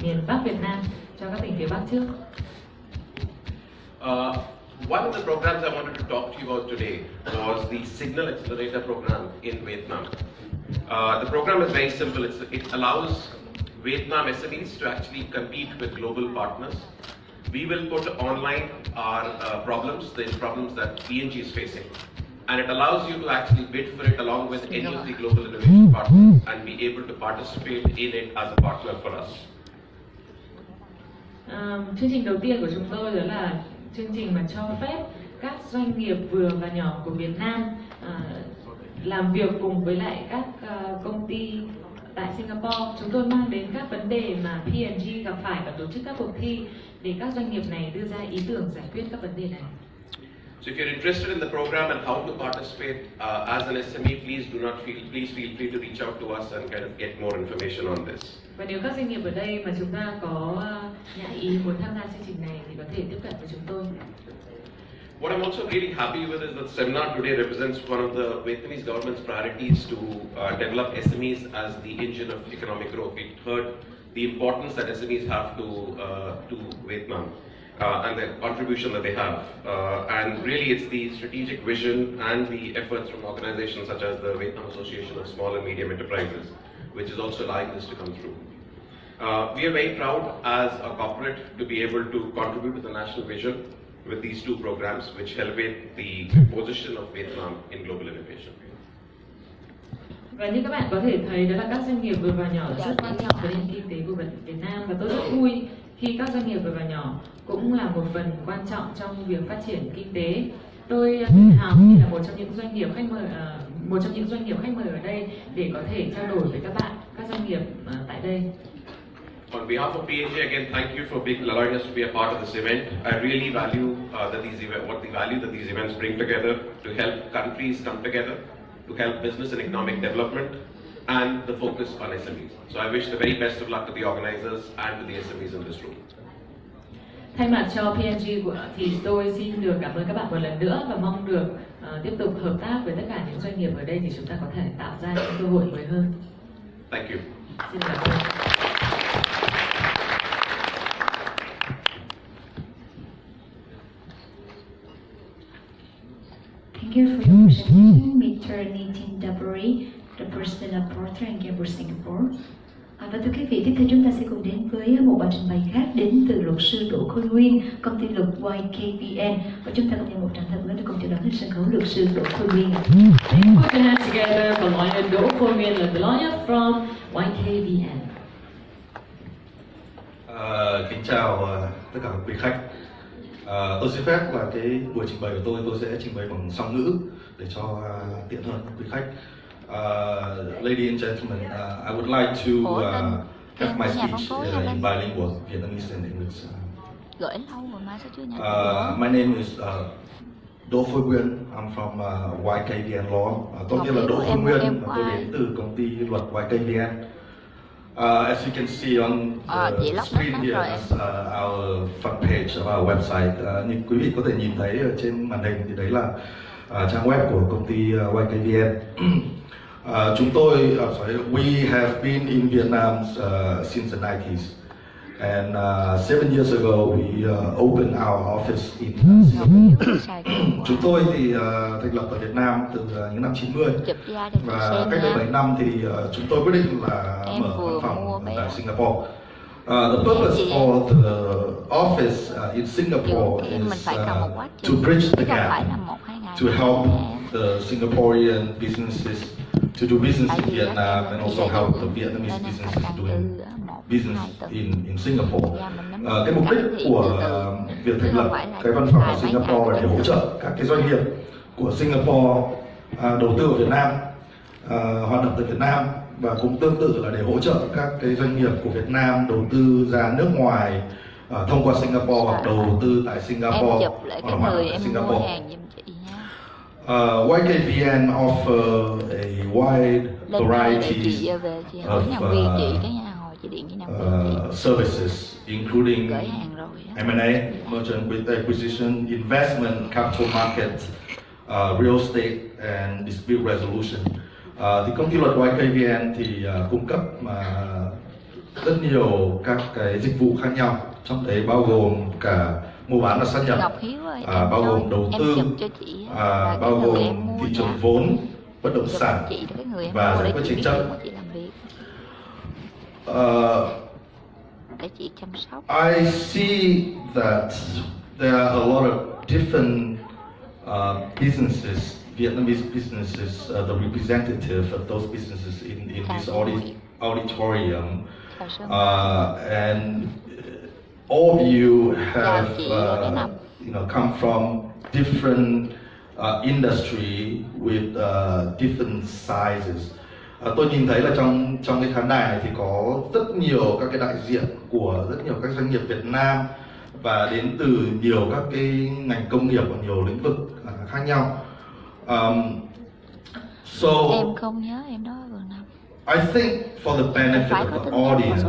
miền Bắc Việt Nam cho các tỉnh phía Bắc trước. One of the programs I wanted to talk to you about today was the Signal Accelerator program in Vietnam. The program is very simple. It allows Vietnam SMEs to actually compete with global partners. We will put online our problems, the problems that P&G is facing. And it allows you to actually bid for it along with any of the global innovation partners and be able to participate in it as a partner for us. Chương trình đầu tiên của chúng tôi đó là chương trình mà cho phép các doanh nghiệp vừa và nhỏ của Việt Nam làm việc cùng với lại các công ty tại Singapore. Chúng tôi mang đến các vấn đề mà P&G gặp phải và tổ chức các cuộc thi để các doanh nghiệp này đưa ra ý tưởng giải quyết các vấn đề này. So if you're interested in the program and how to participate as an SME, please feel free to reach out to us and kind of get more information on this. Và nếu các doanh nghiệp ở đây mà chúng ta có nhã ý muốn tham gia chương trình này thì có thể tiếp cận với chúng tôi. What I'm also really happy with is that seminar today represents one of the Vietnamese government's priorities to develop SMEs as the engine of economic growth. We heard the importance that SMEs have to Vietnam. And the contribution that they have. And really it's the strategic vision and the efforts from organizations such as the Vietnam Association of Small and Medium Enterprises, which is also allowing this to come through. We are very proud as a corporate to be able to contribute to the national vision with these 2 programs, which elevate the position of Vietnam in global innovation. Và như các bạn có thể thấy đó là các doanh nghiệp vừa và nhỏ rất quan trọng với nền kinh tế của Việt Nam, và tôi rất vui khi các doanh nghiệp vừa và nhỏ cũng là một phần quan trọng trong việc phát triển kinh tế. Tôi tự hào khi là một trong những doanh nghiệp khách mời ở đây để có thể trao đổi với các bạn, các doanh nghiệp tại đây. On behalf of P&G, again, thank you for allowing us to be a part of this event. I really value what the value that these events bring together to help countries come together, to help business and economic development, and the focus on SMEs. So I wish the very best of luck to the organizers and to the SMEs in this room. Thay mặt cho P&G thì tôi xin được cảm ơn các bạn một lần nữa và mong được tiếp tục hợp tác với tất cả những doanh nghiệp ở đây để chúng ta có thể tạo ra những cơ hội mới hơn. Thank you. Xin cảm ơn. Thank you for your presentation, Mr. Nitin Daburi, the President of Procter & Gamble Singapore. Và thưa quý vị, tiếp theo chúng ta sẽ cùng đến với một bài trình bày khác đến từ luật sư Đỗ Khôi Nguyên, công ty luật YKVN. Và chúng ta cùng nhận một tràng thật lớn để cùng chào đón lên sân khấu luật sư Đỗ Khôi Nguyên. Please put your hands together for lawyer Đỗ Khôi Nguyên, the lawyer from YKVN. Kính chào tất cả các quý khách. Tôi xin phép là cái buổi trình bày của tôi sẽ trình bày bằng song ngữ để cho tiện hơn quý khách. Ladies and gentlemen, I would like to have my speech in bilingual, Vietnamese and English. Gửi lâu rồi mà sao chưa nhận? My name is Đỗ Khôi Nguyên. I'm from YKVN Law. Tôi tên là Đỗ Khôi Nguyên và tôi đến từ công ty luật YKVN. As you can see on the screen here, is our front page of our website. Như quý vị có thể nhìn thấy ở trên màn hình thì đấy là trang web của công ty YKVN. We have been in Vietnam since the 90s, and 7 years ago we opened our office in Singapore. Chúng tôi thì thành lập ở Việt Nam từ những năm 90 và cách đây 7 năm thì chúng tôi quyết định là mở văn phòng tại Singapore. The purpose for the office in Singapore is to bridge the gap, to help the Singaporean businesses to do business in Vietnam and also help the Vietnamese businesses doing business in Singapore. Cái mục đích của việc thành lập cái văn phòng ở Singapore là để hỗ trợ các cái doanh nghiệp của Singapore đầu tư ở Việt Nam, hoạt động tại Việt Nam, và cũng tương tự là để hỗ trợ các cái doanh nghiệp của Việt Nam đầu tư ra nước ngoài thông qua Singapore hoặc đầu tư tại Singapore hoặc hoạt động tại Singapore. YKVN offer a wide variety of services, including M&A, merger and acquisition, investment, capital markets, real estate, and dispute resolution. Thì công ty luật YKVN thì cung cấp rất nhiều các cái dịch vụ khác nhau, trong đấy bao gồm cả mua bán và sát nhập, bao gồm đầu tư, bao gồm thị trường vốn, bất động sản và giải quyết tranh chấp. I see that there are a lot of different businesses, Vietnamese businesses, the representative of those businesses in this auditorium, and all of you have come from different industry with different sizes. Tôi nhìn thấy là trong cái khán đài này thì có rất nhiều các cái đại diện của rất nhiều các doanh nghiệp Việt Nam và đến từ nhiều các cái ngành công nghiệp và nhiều lĩnh vực khác nhau. Em không nhớ em đó vừa nào. I think for the benefit of the audience,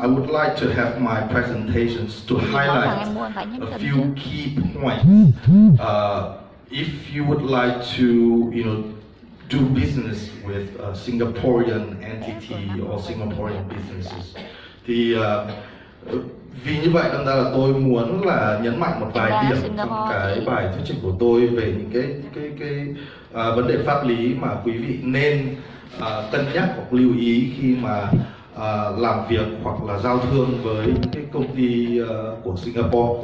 I would like to have my presentations to highlight a few key points. If you would like to, do business with a Singaporean entity or Singaporean businesses, thì vì như vậy đâm ra là tôi muốn là nhấn mạnh một vài điểm trong cái bài thuyết trình của tôi về những cái vấn đề pháp lý mà quý vị nên cân nhắc hoặc lưu ý khi mà làm việc hoặc là giao thương với cái công ty của Singapore.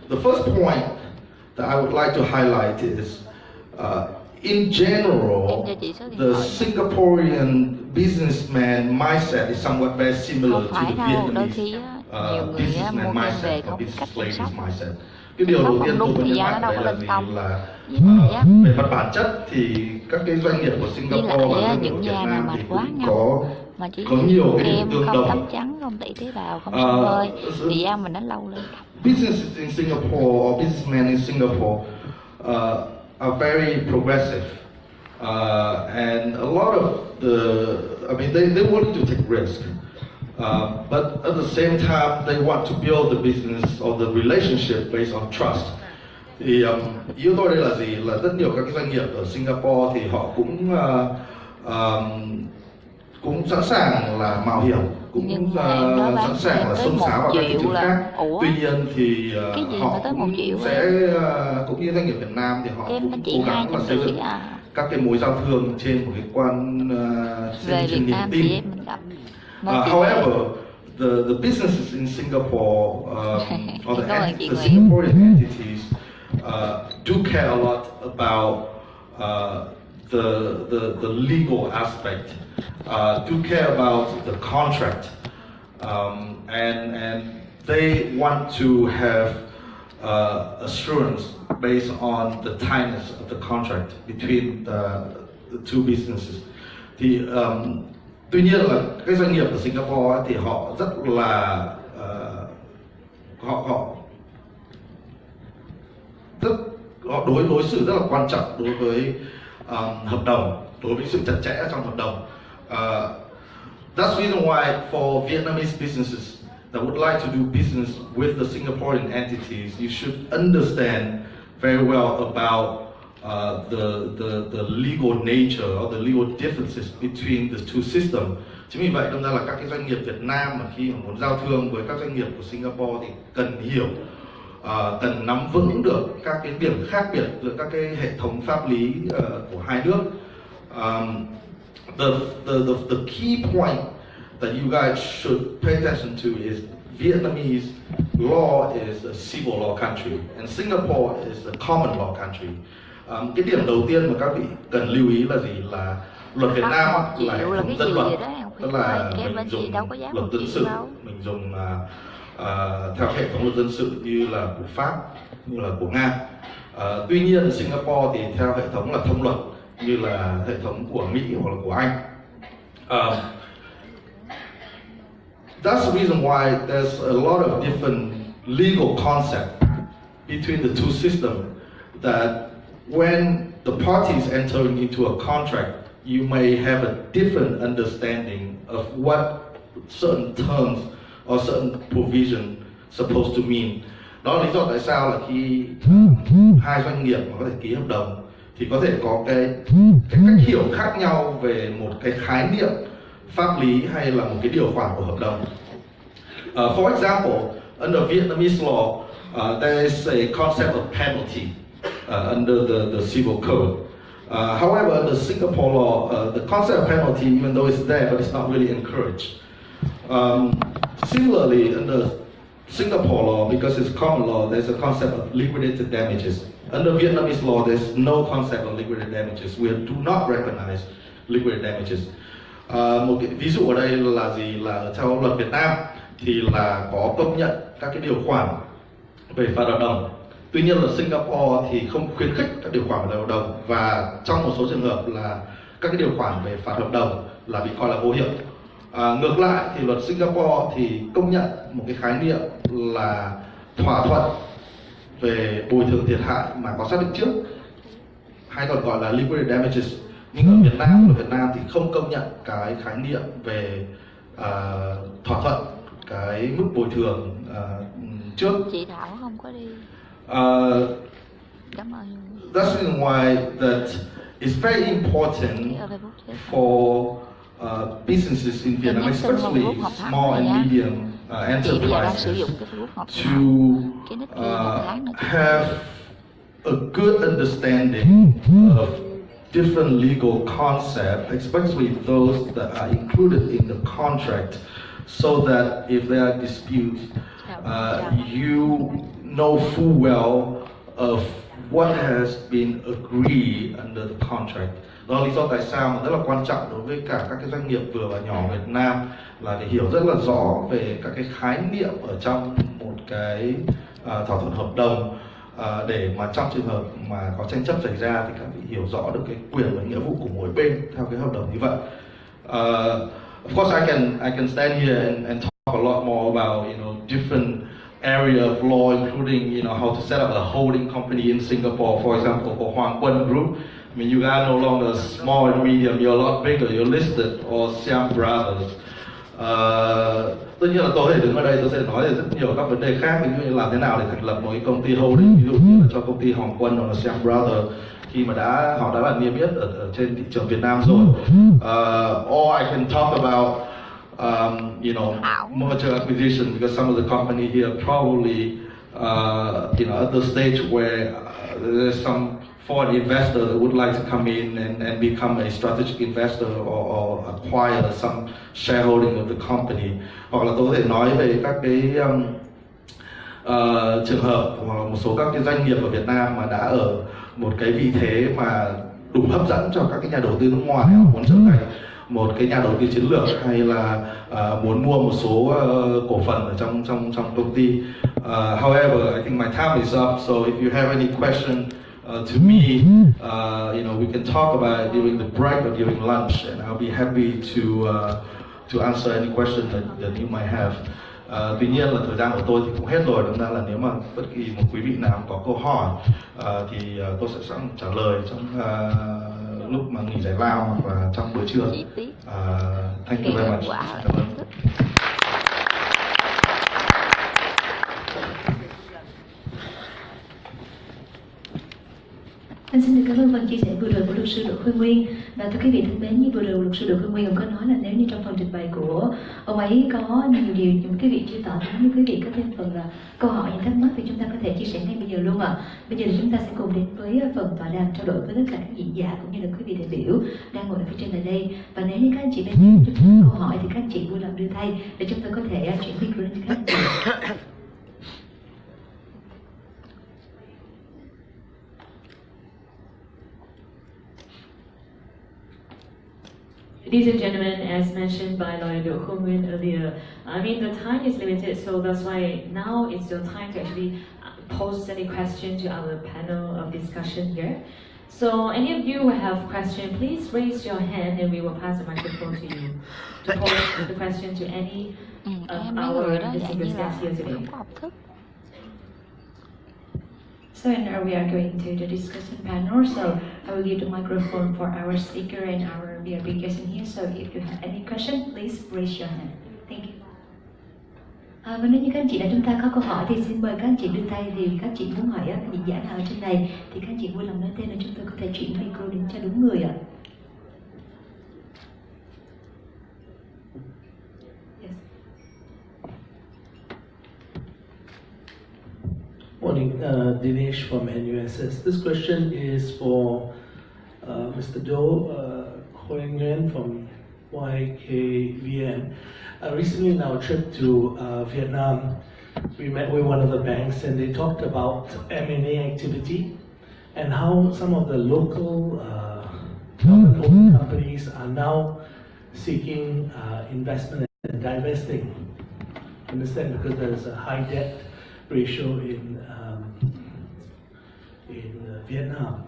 The first point that I would like to highlight is in general, the Singaporean businessman mindset is somewhat very similar to the Vietnamese businessman mindset or business ladies mindset. Cái điều đầu tiên tôi muốn nhấn mạnh đây là gì là về mặt bản chất thì các cái doanh nghiệp của Singapore và doanh nghiệp của Việt Nam thì cũng có nhiều cái điểm tương đồng. Tấm trắng, không tẩy tế bào, không xông hơi, thì da mình nó lâu lên. Businesses in Singapore or businessmen in Singapore are very progressive, and a lot of they're willing to take risk, but at the same time they want to build the business or the relationship based on trust. Thì yếu tố đây là gì? Là rất nhiều các cái doanh nghiệp ở Singapore thì họ cũng sẵn sàng là mạo hiểm, cũng sẵn sàng là xông xáo vào các thị trường khác. Tuy nhiên thì họ cũng sẽ, cũng như doanh nghiệp Việt Nam thì họ cũng cố gắng là xây dựng các cái mối giao thương trên một cái trên niềm tin. However, the businesses in Singapore or the Singaporean entities do care a lot about the legal aspect, do care about the contract, and they want to have assurance based on the timeliness of the contract between the two businesses. Thì tuy nhiên là cái doanh nghiệp ở Singapore thì họ rất là họ đối xử rất là quan trọng đối với hợp đồng, đối với sự chặt chẽ trong hợp đồng. That's the reason why for Vietnamese businesses that would like to do business with the Singaporean entities, you should understand very well about the legal nature or the legal differences between the two systems. Chính vì vậy, đâm ra là các cái doanh nghiệp Việt Nam mà khi mà muốn giao thương với các doanh nghiệp của Singapore thì cần hiểu, cần nắm vững được các cái điểm khác biệt giữa các cái hệ thống pháp lý của hai nước. The key point that you guys should pay attention to is Vietnamese law is a civil law country and Singapore is a common law country. Cái điểm đầu tiên mà các vị cần lưu ý là gì? Là luật Việt Nam là hệ thống dân luật, tức là mình dùng luật dân sự, mình dùng theo hệ thống luật dân sự như là của Pháp, như là của Nga. Tuy nhiên Singapore thì theo hệ thống là thông luật như là hệ thống của Mỹ hoặc là của Anh. That's the reason why there's a lot of different legal concepts between the two systems that when the parties entering into a contract, you may have a different understanding of what certain terms or certain provision supposed to mean. Đó là lý do tại sao là khi hai doanh nghiệp mà có thể ký hợp đồng thì có thể có cái cách hiểu khác nhau về một cái khái niệm pháp lý hay là một cái điều khoản của hợp đồng. For example, under Vietnamese law, there is a concept of penalty under the civil code. However, under Singapore law, the concept of penalty, even though it's there, but it's not really encouraged. Similarly, under Singapore law, because it's common law, there's a concept of liquidated damages. Under Vietnamese law, there's no concept of liquidated damages. We do not recognize liquidated damages. Một cái ví dụ ở đây là gì? Là theo luật Việt Nam thì là có công nhận các cái điều khoản về phạt hợp đồng. Tuy nhiên luật Singapore thì không khuyến khích các điều khoản về hợp đồng, và trong một số trường hợp là các cái điều khoản về phạt hợp đồng là bị coi là vô hiệu. Ngược lại thì luật Singapore thì công nhận một cái khái niệm là thỏa thuận về bồi thường thiệt hại mà có xác định trước, hay còn gọi là liquidated damages. Nhưng ở luật Việt Nam thì không công nhận cái khái niệm về thỏa thuận cái mức bồi thường trước. Chị Thảo không có đi. Cảm ơn. That's the reason why that it's very important for businesses in Vietnam, especially small and medium enterprises, to have a good understanding of different legal concepts, especially those that are included in the contract, so that if there are disputes, you know full well of what has been agreed under the contract. Đó là lý do tại sao mà rất là quan trọng đối với cả các cái doanh nghiệp vừa và nhỏ Việt Nam là để hiểu rất là rõ về các cái khái niệm ở trong một cái thỏa thuận hợp đồng, để mà trong trường hợp mà có tranh chấp xảy ra thì các vị hiểu rõ được cái quyền và nghĩa vụ của mỗi bên theo cái hợp đồng như vậy. Of course, I can stand here and talk a lot more about different area of law, including how to set up a holding company in Singapore, for example, for Hoàng Quân Group. I mean, you guys are no longer small and medium; you're a lot bigger. You're listed, or Siam Brothers. Tất nhiên là tôi có thể đứng ở đây tôi sẽ nói về rất nhiều các vấn đề khác, ví dụ như làm thế nào để thành lập một cái công ty holding, ví dụ như là cho công ty Hoàng Quân hoặc là Siam Brothers khi mà họ đã là niêm yết ở trên thị trường Việt Nam rồi. Or I can talk about merger acquisition, because some of the company here probably at the stage where there's some foreign investor that would like to come in and become a strategic investor or acquire some shareholding of the company. Hoặc là tôi có thể nói về các cái trường hợp hoặc một số các cái doanh nghiệp ở Việt Nam mà đã ở một cái vị thế mà đủ hấp dẫn cho các cái nhà đầu tư nước ngoài muốn trở thành một cái nhà đầu tư chiến lược hay là muốn mua một số cổ phần ở trong công ty. However, I think my time is up, so if you have any question to me, we can talk about it during the break or during lunch, and I'll be happy to answer any question that you might have. Tuy nhiên là thời gian của tôi thì cũng hết rồi, nên là nếu mà bất kỳ một quý vị nào có câu hỏi thì tôi sẽ sẵn trả lời trong lúc mà nghỉ giải lao hoặc là trong bữa trưa. Thank you very much. Cảm ơn. Anh xin được cảm ơn phần chia sẻ vừa rồi của luật sư Đỗ Khôi Nguyên. Và thưa quý vị thân mến, như vừa rồi luật sư Đỗ Khôi Nguyên cũng có nói là nếu như trong phần trình bày của ông ấy có nhiều điều mà quý vị chưa tỏ, thì nếu quý vị có thêm phần câu hỏi hay thắc mắc thì chúng ta có thể chia sẻ ngay bây giờ luôn ạ. Bây giờ thì chúng ta sẽ cùng đến với phần tọa đàm trao đổi với tất cả các diễn giả cũng như là quý vị đại biểu đang ngồi ở phía trên tại đây. Và nếu như các anh chị bên chúng ta có câu hỏi thì các anh chị vui lòng đưa tay để chúng ta có thể chuyển micro lên cho các anh chị. Ladies and gentlemen, as mentioned by Lawyer Do Khoi Nguyen earlier, I mean the time is limited, so that's why now it's your time to actually pose any question to our panel of discussion here. So any of you who have question, please raise your hand and we will pass the microphone to you to pose the question to any of our distinguished guests here today. So now we are going to the discussion panel. So I will give the microphone for our speaker and our VIP guest in here. So if you have any question, please raise your hand. Thank you. Và nếu như các anh chị đã chúng ta có câu hỏi thì xin mời các anh chị đưa tay, thì các anh chị muốn hỏi diễn giả nào ở trên này thì các anh chị vui lòng nói tên để chúng tôi có thể chuyển micro đến cho đúng người ạ. Morning, Dinesh from NUSS. This question is for Mr. Do Khoi Nguyen from YKVN. Recently in our trip to Vietnam, we met with one of the banks and they talked about M&A activity and how some of the local government-owned companies are now seeking investment and divesting. Understand, because there is a high debt ratio in Vietnam.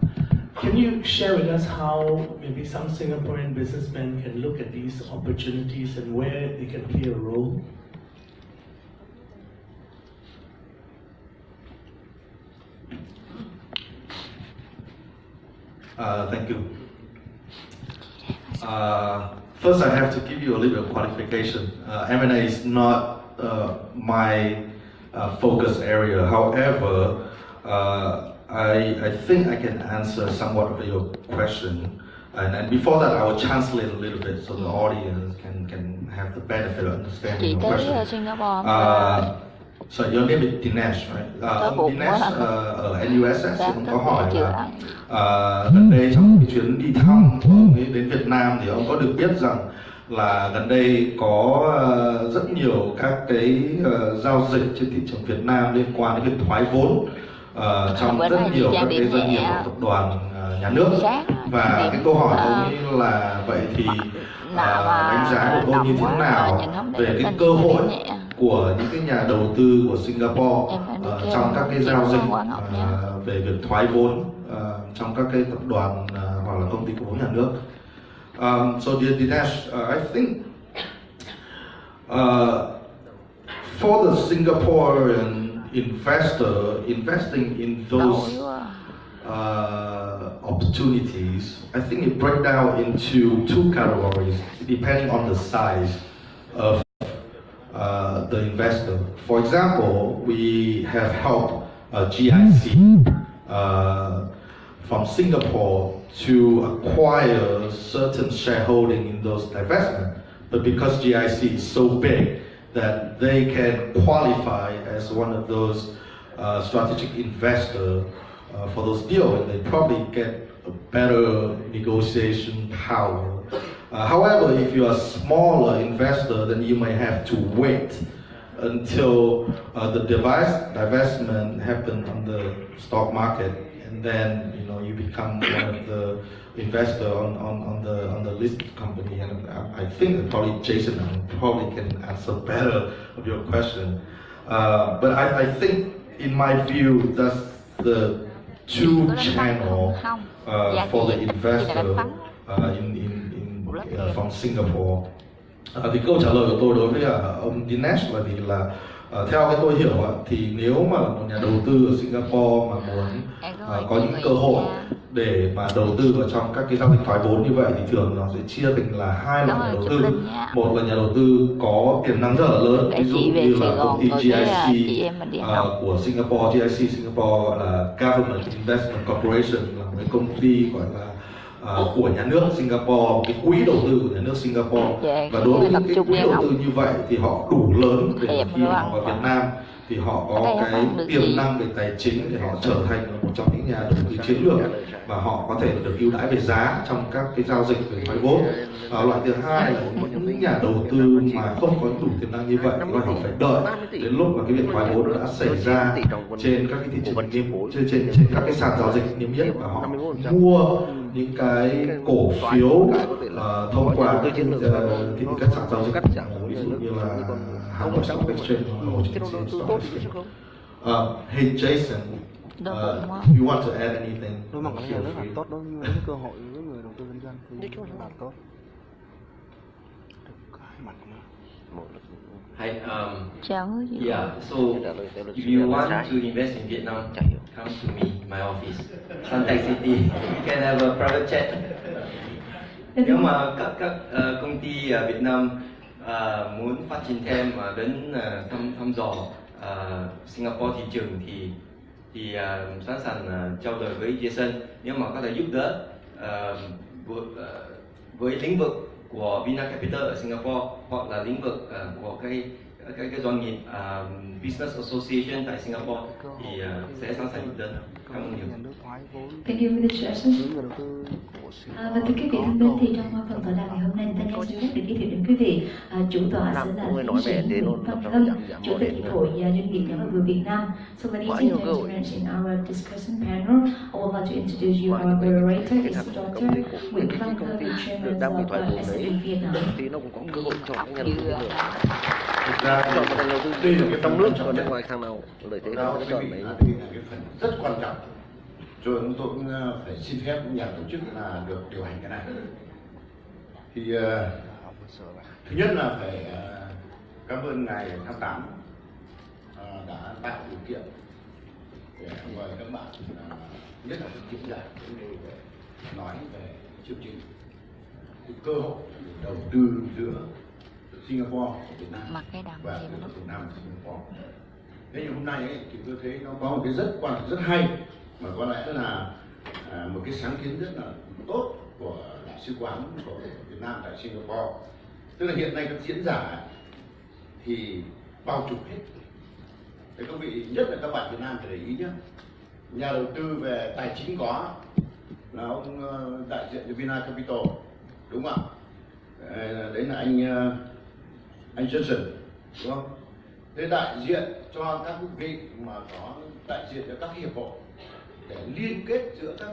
Can you share with us how maybe some Singaporean businessmen can look at these opportunities and where they can play a role? Thank you. First, I have to give you a little bit of qualification. M&A is not my focus area. However, I think I can answer somewhat of your question. And before that, I will translate a little bit so the audience can have the benefit of understanding your question. So your name is Dinesh, right? Dinesh ở NUSS cũng có hỏi là gần đây trong cái chuyến đi thăm của ông ấy đến Việt Nam thì ông có được biết rằng là gần đây có rất nhiều các cái giao dịch trên thị trường Việt Nam liên quan đến việc thoái vốn trong rất nhiều các cái doanh nghiệp của tập đoàn nhà nước. Và cái câu hỏi của ông ấy là vậy thì đánh giá của tôi như thế nào về cái cơ hội của những cái nhà đầu tư của Singapore trong các cái giao dịch về việc thoái vốn trong các cái tập đoàn hoặc là công ty cổ phần nhà nước. So dear Dinesh, I think for the Singaporean investor investing in those opportunities, I think it breaks down into two categories depending on the size of the investor. For example, we have helped GIC from Singapore to acquire certain shareholding in those divestments, but because GIC is so big that they can qualify as one of those strategic investors for those deals, and they probably get a better negotiation power. However, if you're a smaller investor, then you may have to wait until the divestment happens on the stock market, and then you become one of the investor on the listed company. And I think that probably Jason probably can answer better of your question. But I think, in my view, that's the two channel for the investor from Singapore. Thì câu trả lời của tôi đối với ông Dinesh là vì là theo cái tôi hiểu thì nếu mà một nhà đầu tư ở Singapore mà muốn có những cơ hội để mà đầu tư vào trong các cái giao dịch thoái vốn như vậy thì thường nó sẽ chia thành là hai loại nhà đầu tư. Một là nhà đầu tư có tiềm năng rất là lớn, ví dụ như là công ty GIC của Singapore. GIC Singapore gọi là Government Investment Corporation, là một cái công ty gọi là của nhà nước Singapore, cái quỹ đầu tư của nhà nước Singapore. Và đối với những cái quỹ đầu tư như vậy thì họ đủ lớn để khi họ vào Việt Nam thì họ có cái tiềm năng về tài chính để họ trở thành một trong những nhà đầu tư chiến lược, và họ có thể được ưu đãi về giá trong các cái giao dịch về thoái vốn. Loại thứ hai là những nhà đầu tư mà không có đủ tiềm năng như vậy thì họ phải đợi đến lúc mà cái việc thoái vốn đã xảy ra trên các cái thị trường trên các cái sàn giao dịch niêm yết, và họ mua những cái cổ phiếu thông qua các sàn giao dịch, ví dụ như là Hà Nội Stock Exchange hoặc Hồ Chí Minh Stock Exchange. Hey Jason, you want to add anything? Đối mặt với nhà nước là tốt, đối với cái cơ hội với người đầu tư kinh doanh thì là tốt. Hai mặt nữa. Hi, yeah, so if you want to invest in Vietnam, come to me, my office, Suntec City. You can have a private chat. Nếu mà các công ty Việt Nam muốn phát triển thêm và đến thăm dò Singapore thị trường thì sẵn sàng trao đổi với Jason. Nếu mà có thể giúp đỡ với lĩnh vực của Vina Capital ở Singapore hoặc là lĩnh vực của cái doanh nghiệp Business Association tại Singapore thì sẽ sẵn sàng giúp đỡ. Cảm ơn nhiều. Thank you for the suggestion. Và thưa quý vị thân mến, thì trong phần tọa đàm ngày hôm nay, Tanya xin phép được giới thiệu đến quý vị chủ tọa sẽ là tiến sĩ Nguyễn Văn Thương, Chủ tịch Hiệp hội Doanh nghiệp nhỏ và vừa Việt Nam. So ladies and gentlemen, in our discussion panel, I would like to introduce you our moderator, is Dr. Nguyễn Văn Thương, the chairman of SME Vietnam. Thì nó cũng có cơ hội cho các nhà đầu tư nữa. Thực ra chọn một nhà đầu tư tuy là cái trong nước còn bên ngoài thằng nào lợi thế nó chọn đấy. Đây là cái phần rất quan trọng. Rồi chúng tôi cũng phải xin phép nhà tổ chức là được điều hành cái này. Thì thứ nhất là phải cảm ơn ngài tháng 8 đã tạo điều kiện để mời các bạn, nhất là các diễn giả để nói về chương trình cơ hội đầu tư giữa Singapore và Việt Nam và Việt Nam và Singapore. Thế nhưng hôm nay ấy, thì tôi thấy nó có một cái rất quan trọng, rất hay, mà có lẽ là một cái sáng kiến rất là tốt của đại sứ quán của Việt Nam tại Singapore. Tức là hiện nay các diễn giả thì bao trùm hết. Thế các vị, nhất là các bạn Việt Nam phải để ý nhé. Nhà đầu tư về tài chính có là ông đại diện cho Vina Capital, đúng không ạ? Đấy là anh Johnson, đúng không? để đại diện cho các quý vị mà có đại diện cho các hiệp hội, để liên kết giữa các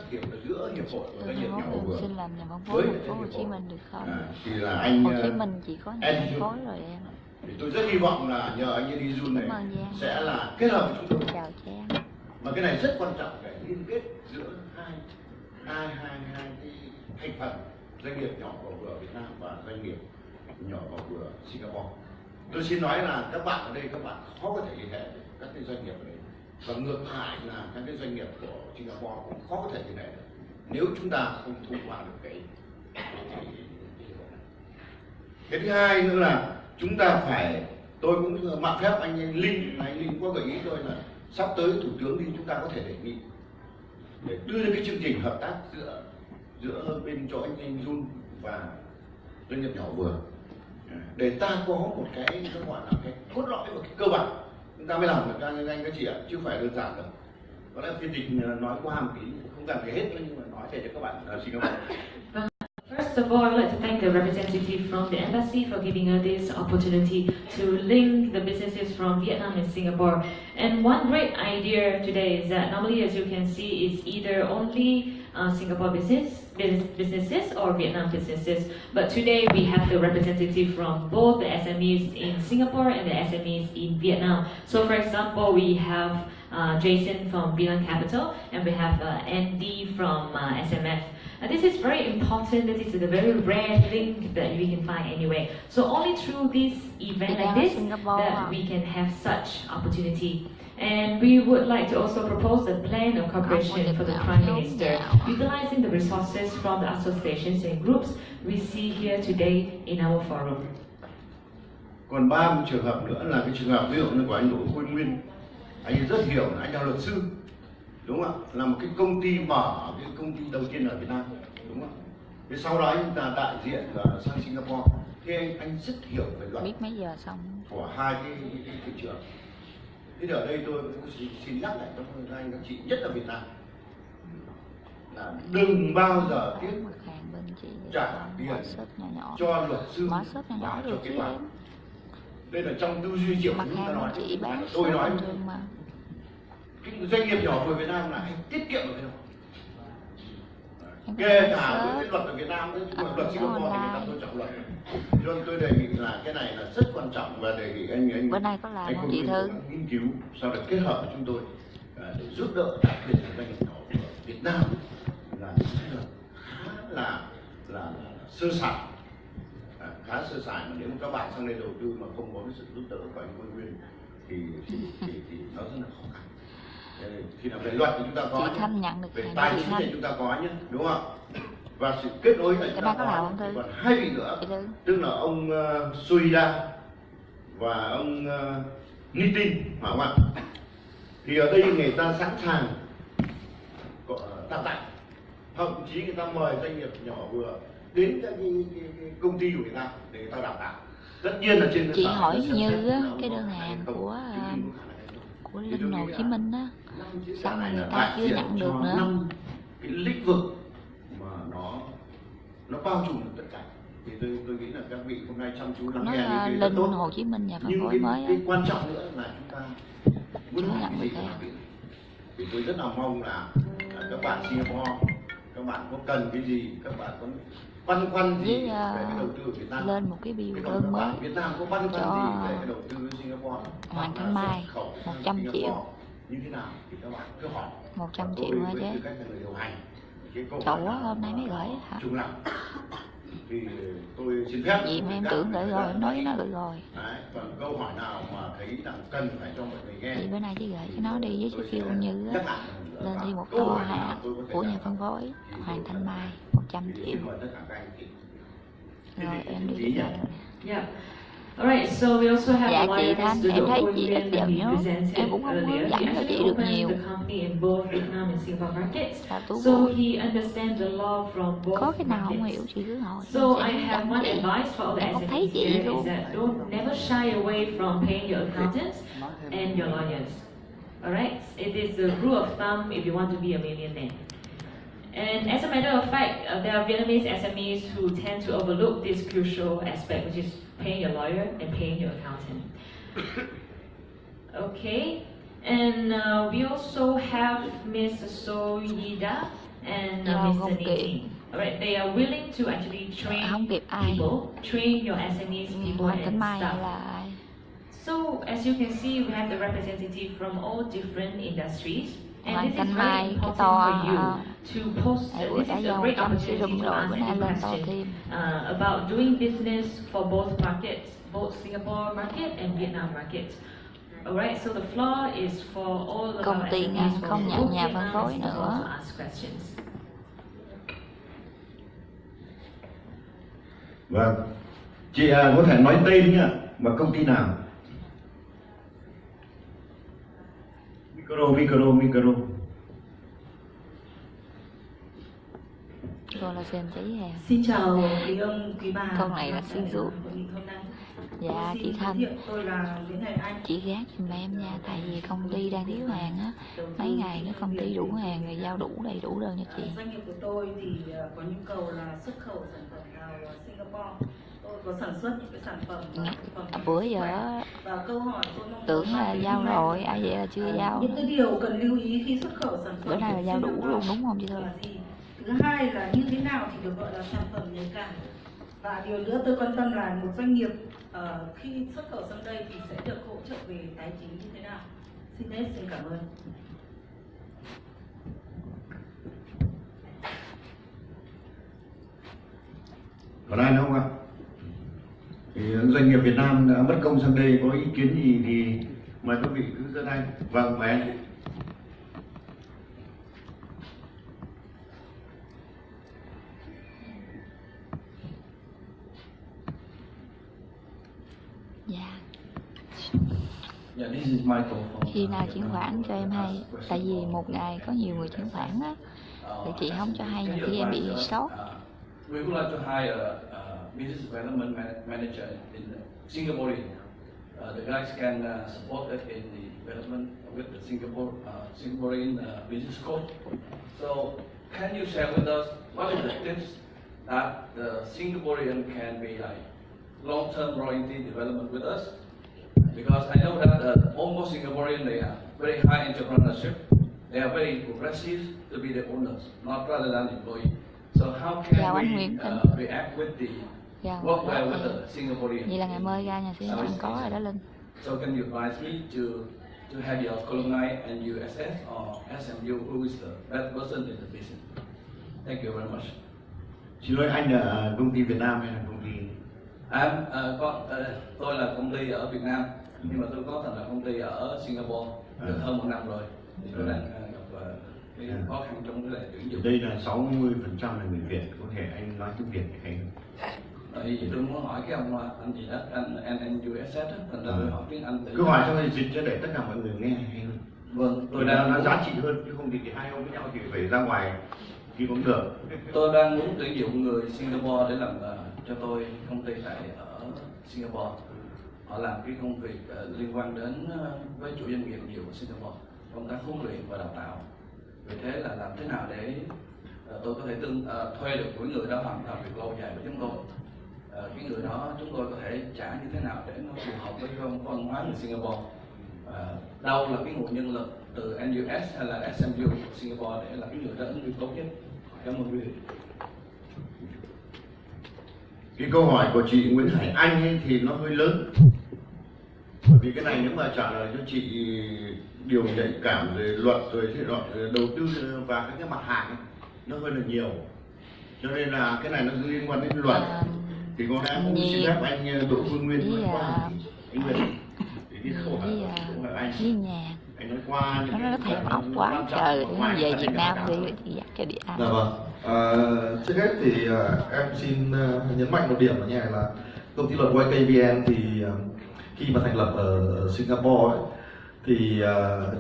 giữa hiệp hội và doanh nghiệp nhỏ và vừa. Xin làm nhà phân phối thành phố Hồ Chí Minh được không? Thì là anh Hồ Chí Minh chỉ có nhà phân phối rồi em. Thì tôi rất hy vọng là nhờ anh Eddie Jun này sẽ là kết hợp với chúng tôi. Chào Trang. Mà cái này rất quan trọng để liên kết giữa hai cái thành phần doanh nghiệp nhỏ và vừa Việt Nam và doanh nghiệp nhỏ và vừa Singapore. Tôi xin nói là các bạn ở đây các bạn khó có thể liên hệ với các cái doanh nghiệp ở đây, và ngược lại là các cái doanh nghiệp của Singapore cũng khó có thể liên hệ được nếu chúng ta không thông qua được cái thứ hai nữa là chúng ta phải, tôi cũng mạn phép anh Linh có gợi ý tôi là sắp tới thủ tướng thì chúng ta có thể đề nghị để đưa ra cái chương trình hợp tác giữa bên chỗ anh Jun và doanh nghiệp nhỏ vừa, để ta có một cái gọi là cái cốt lõi và cái cơ bản chúng ta mới làm được anh các chị ạ, chứ không phải đơn giản đâu. Có lẽ phiên dịch nói qua một tí không cần phải hết nữa, nhưng mà nói để cho các bạn Singapore. First of all, I'd like to thank the representative from the embassy for giving us this opportunity to link the businesses from Vietnam and Singapore. And one great idea today is that normally, as you can see, it's either only Singapore businesses or Vietnam businesses. But today we have the representative from both the SMEs in Singapore and the SMEs in Vietnam. So, for example, we have Jason from Vươn Capital, and we have Andy from SMF. And this is very important. This is a very rare link that we can find anyway. So only through this event like this that we can have such opportunity. And we would like to also propose a plan of cooperation for the Prime Minister, utilizing the resources from the associations and groups we see here today in our forum. Còn 3 trường hợp nữa là cái trường hợp ví dụ như của anh Đỗ Khôi Nguyên, anh ấy rất hiểu, anh là luật sư, đúng không ạ? Là một cái công ty mở, cái công ty đầu tiên ở Việt Nam, đúng không ạ? Thế sau đó chúng ta đại diện sang Singapore, thì anh rất hiểu về luật. Biết mấy giờ xong của hai cái thị trường. Thế ở đây tôi xin nhắc lại cho anh các chị, nhất là Việt Nam, là đừng bao giờ tiếp trả tiền cho luật sư và cho kế toán. Đây là trong tư duy triệu chúng ta nói, tôi nói cái doanh nghiệp nhỏ của Việt Nam là hãy tiết kiệm được cái đó. Kể cả với cái luật ở Việt Nam, luật Singapore thì người ta tôn trọng luật. Cho nên tôi đề nghị là cái này là rất quan trọng, và đề nghị anh bữa nay có làm không chị Thương nghiên cứu sau đó kết hợp với chúng tôi để giúp đỡ đặc biệt là doanh nghiệp nhỏ của Việt Nam là khá là sơ sài, khá sơ sài, mà nếu các bạn sang đây đầu tư mà không có cái sự giúp đỡ của anh Quân Nguyên thì nó rất là khó khăn. Khi nào về luật thì chúng ta có, về tài chính thì chúng ta có nhé, đúng không ạ? Và sự kết nối là chúng ta có. Còn hai vị nữa, tức là ông Suida và ông Nitin, phải không ạ? Thì ở đây người ta sẵn sàng đào tạo, thậm chí người ta mời doanh nghiệp nhỏ vừa đến các cái công ty của người ta để người ta đào tạo. Tất nhiên là trên chị hỏi như cái đơn hàng của Linh Hồ Chí Minh á, sao mà người ta chưa nhận được nữa? Cái lĩnh vực mà nó bao trùm được tất cả, thì tôi nghĩ là các vị hôm nay chăm chú lắng nghe như thế rất tốt. Linh Hồ Chí Minh nhà phân phối mới á, cái quan trọng nữa là chúng ta muốn chưa nhận được theo. Thì tôi rất là mong là các bạn Singapore, các bạn có cần cái gì, các bạn có băn khoăn gì về cái đầu tư ở Việt Nam, lên một cái biểu đơn mới Việt Nam có băn khoăn gì về cái đầu tư ở Singapore, Hoàng Thanh Mai 100 triệu như thế nào thì các bạn cứ hỏi. 100 triệu thôi chứ. Cậu quá hôm nay mới gửi hả? Thì tôi xin phép. Gì mà em tưởng gửi rồi, em nói với nó gửi rồi. Đấy, còn câu hỏi nào mà thấy rằng cần phải cho mọi người nghe. Thì bữa nay chỉ gửi cho nó đi với chú kêu Như á, lên thi một tô hạt của nhà phân phối Hoàng Thanh Mai 100 triệu. Rồi em đi được rồi. Yeah. Alright, so we also have dạ the chị Thanh, em thấy chị ít giận nhớ, em represented cũng không earlier. hướng dẫn He cho chị actually được opened nhiều. the company in both Vietnam and Singapore markets. Tú So bộ. he understands the law from both Có cái nào không markets. hiểu chị cứ hỏi. So I have one advice for all the Em không thấy SMEs chị here luôn. is that don't never shy away from paying your accountants and your lawyers. Alright, it is the rule of thumb if you want to be a millionaire. And as a matter of fact, there are Vietnamese SMEs who tend to overlook this crucial aspect, which is paying your lawyer and paying your accountant. Okay, and we also have Ms. Soyida and Mr. Nitin. Alright, they are willing to actually train people, train your SMEs, people and staff. So as you can see, we have the representative from all different industries. And this is very important for you to post. This is a great opportunity to ask any questions about doing business for both markets, both Singapore market and Vietnam market. Alright, so the floor is for all of our SMEs from both Vietnam and Singapore to ask questions. Vâng, chị có thể nói tên nhá, và công ty nào? Micro. Con là xem tí hàng. Xin chào quý ông, quý bà. Con này là sư dụ. Dạ chị Thanh. Tôi là Nguyễn Hải Anh. Chị gác giùm em nha, tại vì công ty đang thiếu hàng á. Mấy ngày nữa công ty đủ hàng rồi giao đủ đầy đủ đơn cho chị. Doanh nghiệp của tôi thì có nhu cầu là xuất khẩu sản phẩm vào Singapore. Tôi có sản xuất những cái sản phẩm bữa giờ và câu hỏi tôi mong tưởng là giao rồi, ai vậy là chưa giao. Những cái điều cần lưu ý khi xuất khẩu sản phẩm. Bữa nay là giao đủ luôn đúng không chị Thương? Thứ hai là như thế nào thì được gọi là sản phẩm nhạy cảm. Và điều nữa tôi quan tâm là một doanh nghiệp khi xuất khẩu sang đây thì sẽ được hỗ trợ về tài chính như thế nào. Xin cảm ơn. Còn ai nữa không ạ? Thì doanh nghiệp Việt Nam đã mất công sang đây, có ý kiến gì thì mời các vị cứ dẫn anh. Vâng, mời anh. Dạ. Khi nào chuyển khoản cho em hay, tại vì một ngày có nhiều người chuyển khoản á, thì chị không cho hay nhiều khi em bị sốt. We would like to hire a business development manager in Singapore. The guys can support us in the development with the Singaporean business code. So, can you share with us what are the tips that the Singaporean can be like long-term royalty development with us? Because I know that almost Singaporean, they are very high entrepreneurship. They are very progressive to be the owners, not rather than employee. So how can we react with the work well with the Singaporean? Vậy là ngày mới ra nhà sĩ anh có rồi đó Linh. So can you advise me to have your columni and USS or SMU who is the best person in the business? Thank you very much. Xin lỗi, anh là công ty Việt Nam hay là công ty? Tôi là công ty ở Việt Nam, nhưng mà tôi có thành lập công ty ở Singapore được hơn 1 năm rồi. Thì tôi đang gặp cái khó khăn trong cái lệ tuyển dụng. Đây là 60% là người Việt, có thể anh nói tiếng Việt hay không? Tại vì tôi muốn hỏi cái ông anh gì đó, anh USS á, thành ra tôi hỏi tiếng Anh. Cứ hỏi xong rồi dịch cho để tất cả mọi người nghe hay hơn. Vâng, tôi đang nó giá trị hơn, chứ không thì hai ông với nhau thì phải ra ngoài thì cũng được. Tôi đang muốn tuyển dụng người Singapore để làm cho tôi công ty tại ở Singapore. Họ làm cái công việc liên quan đến với chủ doanh nghiệp nhiều ở Singapore, công tác huấn luyện và đào tạo. Vì thế là làm thế nào để tôi có thể thuê được những người đó hoàn thành việc lâu dài với chúng tôi. Cái người đó chúng tôi có thể trả như thế nào để nó phù hợp với văn hóa người Singapore. Đâu là cái nguồn nhân lực từ NUS hay là SMU Singapore để là cái người đó ứng viên tốt nhất. Cảm ơn quý vị. Cái câu hỏi của chị Nguyễn Hải Anh ấy thì nó hơi lớn. Bởi vì cái này nếu mà trả lời cho chị điều nhạy cảm về luật rồi thì đầu tư và các cái mặt hàng ấy, nó hơi là nhiều. Cho nên là cái này nó liên quan đến luật. Thì có lẽ cũng xin phép anh Đỗ Phương Nguyên nói qua. Anh Nguyên thì cái câu hỏi của anh. Anh nói qua nó thèm ốc quá trời, nó về Việt Nam thì dắt cho đi ăn. Dạ vâng. Trước hết thì em xin nhấn mạnh một điểm ở nhà là công ty luật YKVN thì khi mà thành lập ở Singapore ấy, thì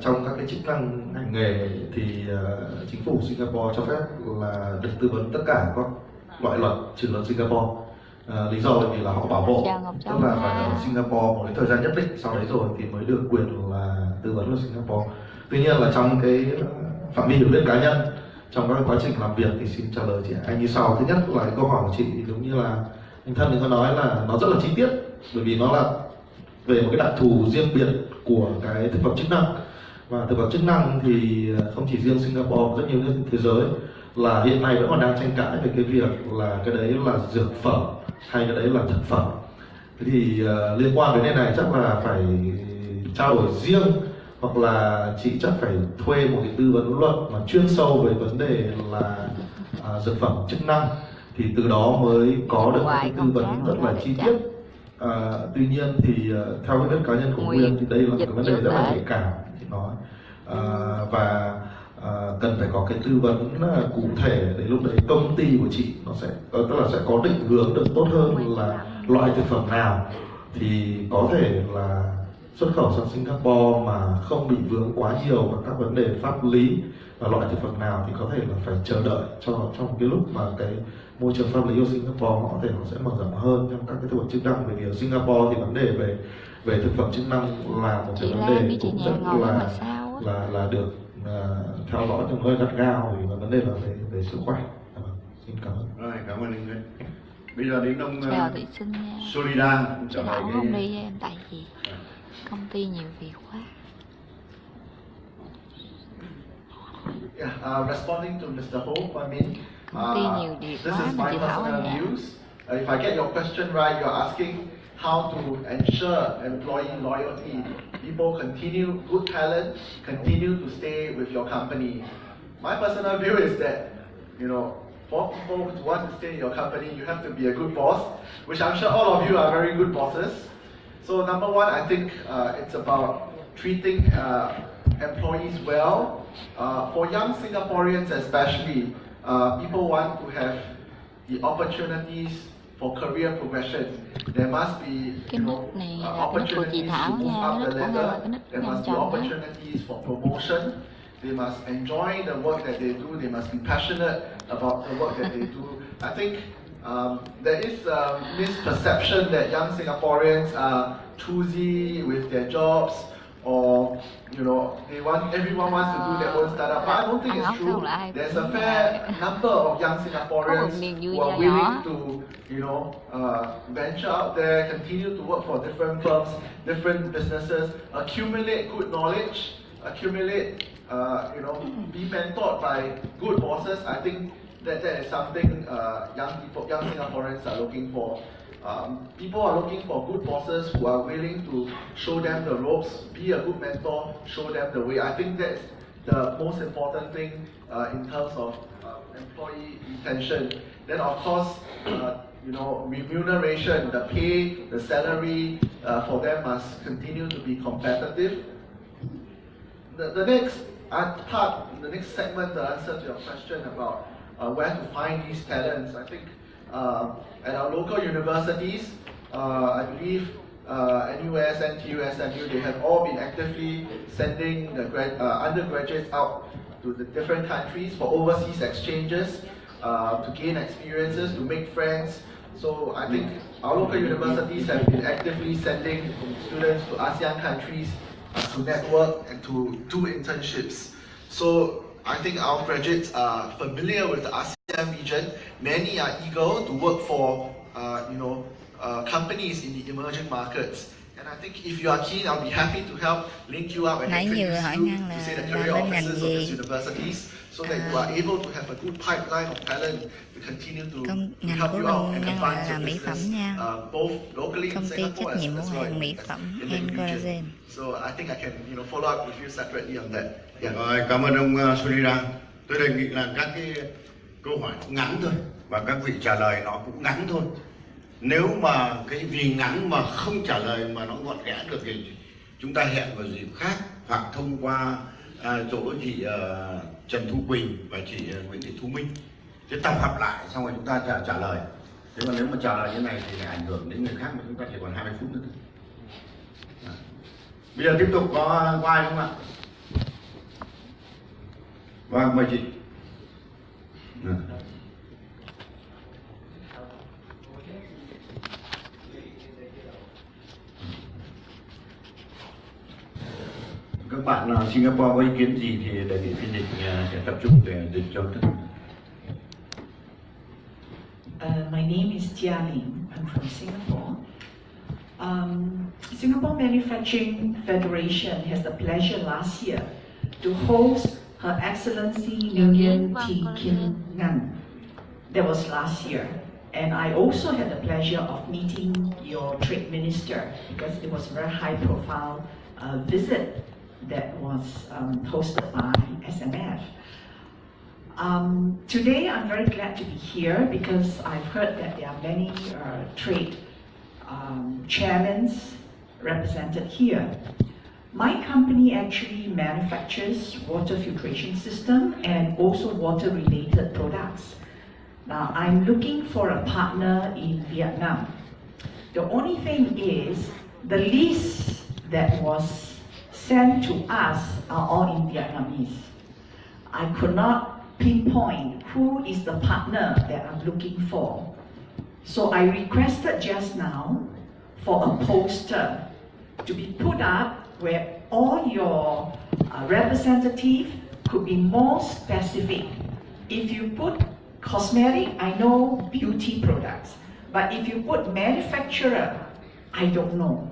trong các cái chức năng ngành nghề thì chính phủ Singapore cho phép là được tư vấn tất cả các loại luật trừ luật Singapore. Lý do là vì là họ bảo hộ, tức là phải ở Singapore một cái thời gian nhất định, sau đấy rồi thì mới được quyền là tư vấn luật Singapore. Tuy nhiên là trong cái phạm vi hiểu biết cá nhân, trong các quá trình làm việc thì xin trả lời chị anh như sau. Thứ nhất là cái câu hỏi của chị đúng như là anh Thân có nói là nó rất là chi tiết, bởi vì nó là về một cái đặc thù riêng biệt của cái thực phẩm chức năng. Và thực phẩm chức năng thì không chỉ riêng Singapore, rất nhiều nước trên thế giới là hiện nay vẫn còn đang tranh cãi về cái việc là cái đấy là dược phẩm hay cái đấy là thực phẩm. Thế thì liên quan đến cái này chắc là phải trao đổi riêng, hoặc là chị chắc phải thuê một cái tư vấn luật mà chuyên sâu về vấn đề là dược phẩm chức năng, thì từ đó mới có được cái tư vấn rất là chi tiết. Tuy nhiên thì theo cái biết cá nhân của Nguyên thì đây là một cái vấn đề rất là nhạy cảm chị nói, và cần phải có cái tư vấn cụ thể để lúc đấy công ty của chị nó sẽ tức là sẽ có định hướng được tốt hơn là loại thực phẩm nào thì có thể là xuất khẩu sang Singapore mà không bị vướng quá nhiều vào các vấn đề pháp lý, và loại thực phẩm nào thì có thể là phải chờ đợi trong cái lúc mà cái môi trường pháp lý của Singapore họ có thể nó sẽ mở rộng hơn trong các cái thực phẩm chức năng. Bởi vì ở Singapore thì vấn đề về thực phẩm chức năng là một cái vấn đề cũng rất là được theo dõi trong hơi gắt gao, vì vấn đề là về sức khỏe. Xin cảm ơn. Rồi, cảm ơn anh Nguyễn. Bây giờ đến ông Solida Chứ đậu không đi với em tại vì công ty nhiều việc quá. Yeah, responding to Mr. Ho, I mean, this is my personal views. If I get your question right, you're asking how to ensure employee loyalty. People continue, good talent, continue to stay with your company. My personal view is that, you know, for people to want to stay in your company, you have to be a good boss, which I'm sure all of you are very good bosses. So number one, I think it's about treating employees well. For young Singaporeans especially, people want to have the opportunities for career progression. There must be opportunities to move up the ladder. There must be opportunities for promotion. They must enjoy the work that they do. They must be passionate about the work that they do. I think there is a misperception that young Singaporeans are choosy with their jobs, or everyone wants to do their own startup. But I don't think it's true. There's a fair number of young Singaporeans who are willing to, venture out there, continue to work for different firms, different businesses, accumulate good knowledge, be mentored by good bosses. I think that is something young Singaporeans are looking for. People are looking for good bosses who are willing to show them the ropes, be a good mentor, show them the way. I think that's the most important thing in terms of employee retention. Then of course, remuneration, the pay, the salary for them must continue to be competitive. The next part, the next segment, the answer to your question about where to find these talents, I think at our local universities, I believe NUS, NTU, SMU, they have all been actively sending the undergraduates out to the different countries for overseas exchanges, to gain experiences, to make friends. So I think our local universities have been actively sending students to ASEAN countries to network and to do internships. So I think our graduates are familiar with the ASEAN region. Many are eager to work for companies in the emerging markets. And I think if you are keen, I'll be happy to help link you up and introduce you to say the career offices of these universities, so that you are able to have a good pipeline of talent to continue to help you out and advance your business, both locally in Singapore as well as in the region. So I think I can follow up with you separately on that. Rồi, cảm ơn ông Surira. Tôi đề nghị là các cái câu hỏi ngắn thôi và các vị trả lời nó cũng ngắn thôi. Nếu mà cái vì ngắn mà không trả lời mà nó gọn ghẽ được thì chúng ta hẹn vào dịp khác, hoặc thông qua chỗ chị Trần Thu Quỳnh và chị Nguyễn Thị Thu Minh, cái tập hợp lại xong rồi chúng ta trả lời. Thế mà nếu mà trả lời như này thì lại ảnh hưởng đến người khác, mà chúng ta chỉ còn 20 phút nữa thôi. Bây giờ tiếp tục có ai không ạ? Vâng, mời chị. Các bạn Singapore có ý kiến gì thì đề nghị phiên dịch sẽ tập trung để dịch cho tất. My name is Jia Lim. I'm from Singapore. Singapore Manufacturing Federation has the pleasure last year to host Her Excellency Nguyen Thi Kim Ngan. That was last year. And I also had the pleasure of meeting your trade minister because it was a very high profile visit that was hosted by SMF. Today I'm very glad to be here because I've heard that there are many trade chairmen represented here. My company actually manufactures water filtration system and also water related products. Now I'm looking for a partner in Vietnam. The only thing is the list that was sent to us are all in Vietnamese. I could not pinpoint who is the partner that I'm looking for. So I requested just now for a poster to be put up where all your representatives could be more specific. If you put cosmetic, I know beauty products, but if you put manufacturer, I don't know,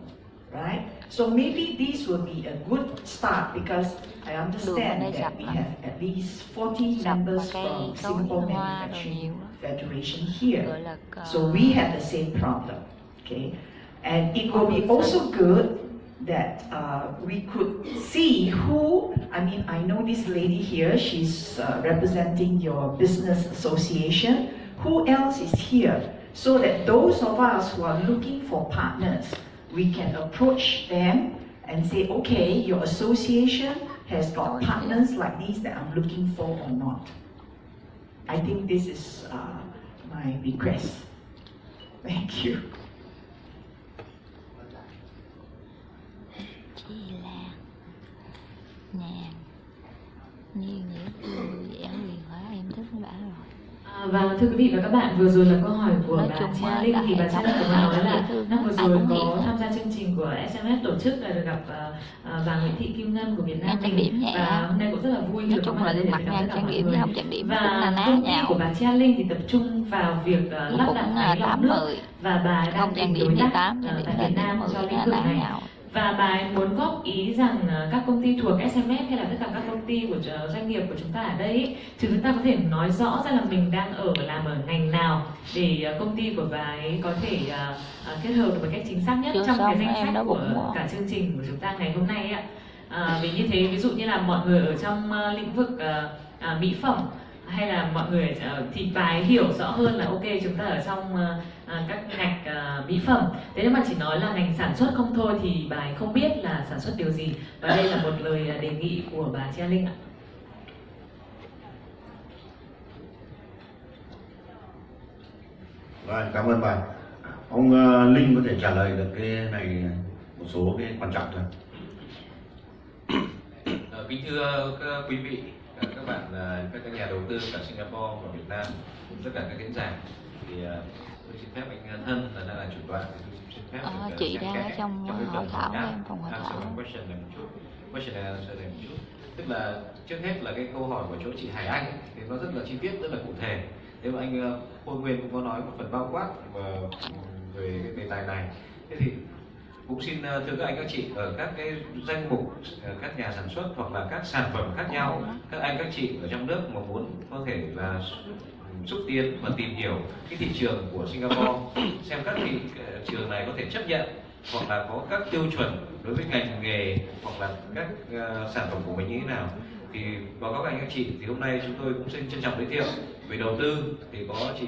right? So maybe this will be a good start because I understand that we have at least 40 members from Singapore Manufacturing Federation here. So we have the same problem, okay? And it will be also good that we could see who, I mean, I know this lady here, she's representing your business association. Who else is here? So that those of us who are looking for partners, we can approach them and say, okay, your association has got partners like these that I'm looking for or not. I think this is my request. Thank you. Chị là nhàn như nghĩa vui vẻ huyền hóa, em thích bà rồi. Và thưa quý vị và các bạn, vừa rồi là câu hỏi của bà Chia Linh. Thì bà Chia Linh cũng nói là năm vừa rồi có tham gia chương trình của SMF tổ chức là được gặp bà Nguyễn Thị Kim Ngân của Việt Nam mình, và hôm nay cũng rất là vui khi được có mặt đây để gặp tất cả mọi người. Và công ty của bà Chia Linh thì tập trung vào việc lắp đặt máy lọc nước, và bà đang tìm đối tác tại Việt Nam cho lĩnh vực này. Và bà ấy muốn góp ý rằng các công ty thuộc SMF hay là tất cả các công ty của doanh nghiệp của chúng ta ở đây thì chúng ta có thể nói rõ ra là mình đang làm ở ngành nào để công ty của bà ấy có thể kết hợp được một cách chính xác nhất trong cái danh sách của cả chương trình của chúng ta ngày hôm nay ạ. Vì như thế, ví dụ như là mọi người ở trong lĩnh vực mỹ phẩm hay là mọi người thì bà ấy hiểu rõ hơn là ok, chúng ta ở trong các ngành mỹ phẩm. Thế nhưng mà chỉ nói là ngành sản xuất không thôi thì bà ấy không biết là sản xuất điều gì. Và đây là một lời đề nghị của bà Chia Linh ạ. Vâng, cảm ơn bà. Ông Linh có thể trả lời được cái này một số cái quan trọng thôi. Kính thưa các quý vị, các bạn, các nhà đầu tư cả Singapore và Việt Nam, tất cả các diễn giả, thì tôi xin phép anh Thân là đang là chủ tọa, thì tôi xin phép chị đang ở trong hội thảo, em phòng hội thảo. Question này một chút. Tức là trước hết là cái câu hỏi của chỗ chị Hải Anh ấy, thì nó rất là chi tiết, rất là cụ thể. Thế mà anh Khôi Nguyên cũng có nói một phần bao quát về cái đề tài này. Thế thì cũng xin thưa các anh các chị, ở các cái danh mục các nhà sản xuất hoặc là các sản phẩm khác nhau, các anh các chị ở trong nước mà muốn có thể là xúc tiến và tìm hiểu cái thị trường của Singapore, xem các thị trường này có thể chấp nhận hoặc là có các tiêu chuẩn đối với ngành nghề hoặc là các sản phẩm của mình như thế nào, thì báo cáo các anh các chị, thì hôm nay chúng tôi cũng xin trân trọng giới thiệu. Về đầu tư thì có chị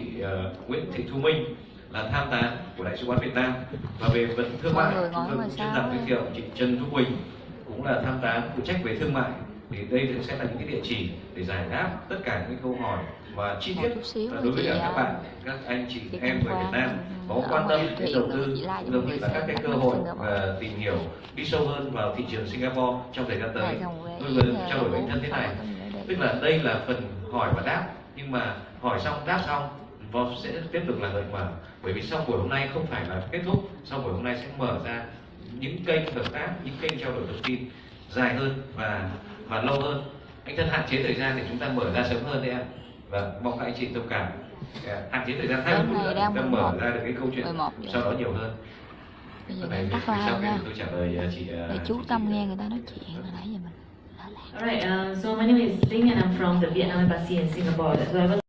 Nguyễn Thị Thu Minh là tham tán của Đại sứ quán Việt Nam, và về phần thương mại chúng tôi cũng trân trọng giới thiệu chị Trần Thu Quỳnh cũng là tham tán phụ trách về thương mại. Thì đây sẽ là những cái địa chỉ để giải đáp tất cả những câu hỏi và chi tiết đối với các bạn, các anh chị em người Việt Nam có quan tâm đến đầu tư, cũng như là các cái cơ hội tìm hiểu đi sâu hơn vào thị trường Singapore trong thời gian tới. Tôi vừa trao đổi với anh Thân thế này, tức là đây là phần hỏi và đáp, nhưng mà hỏi xong đáp xong và sẽ tiếp tục là gợi mở, bởi vì sau buổi hôm nay không phải là kết thúc, sau buổi hôm nay sẽ mở ra những kênh hợp tác, những kênh trao đổi thông tin dài hơn và lâu hơn. Anh Thân hạn chế thời gian để chúng ta mở ra sớm hơn đấy em, và mong các anh chị thông cảm. Hạn chế thời gian 2 phút nữa chúng ta mở ra được cái câu chuyện sau đó nhiều hơn. Bây giờ Cái này tắt vì sao live nha. tôi trả lời chị Để chú Tâm nghe người ta nói chuyện hồi nãy giờ mình. Alright, so my name is Linh and I'm from the Vietnam Embassy in Singapore. So I was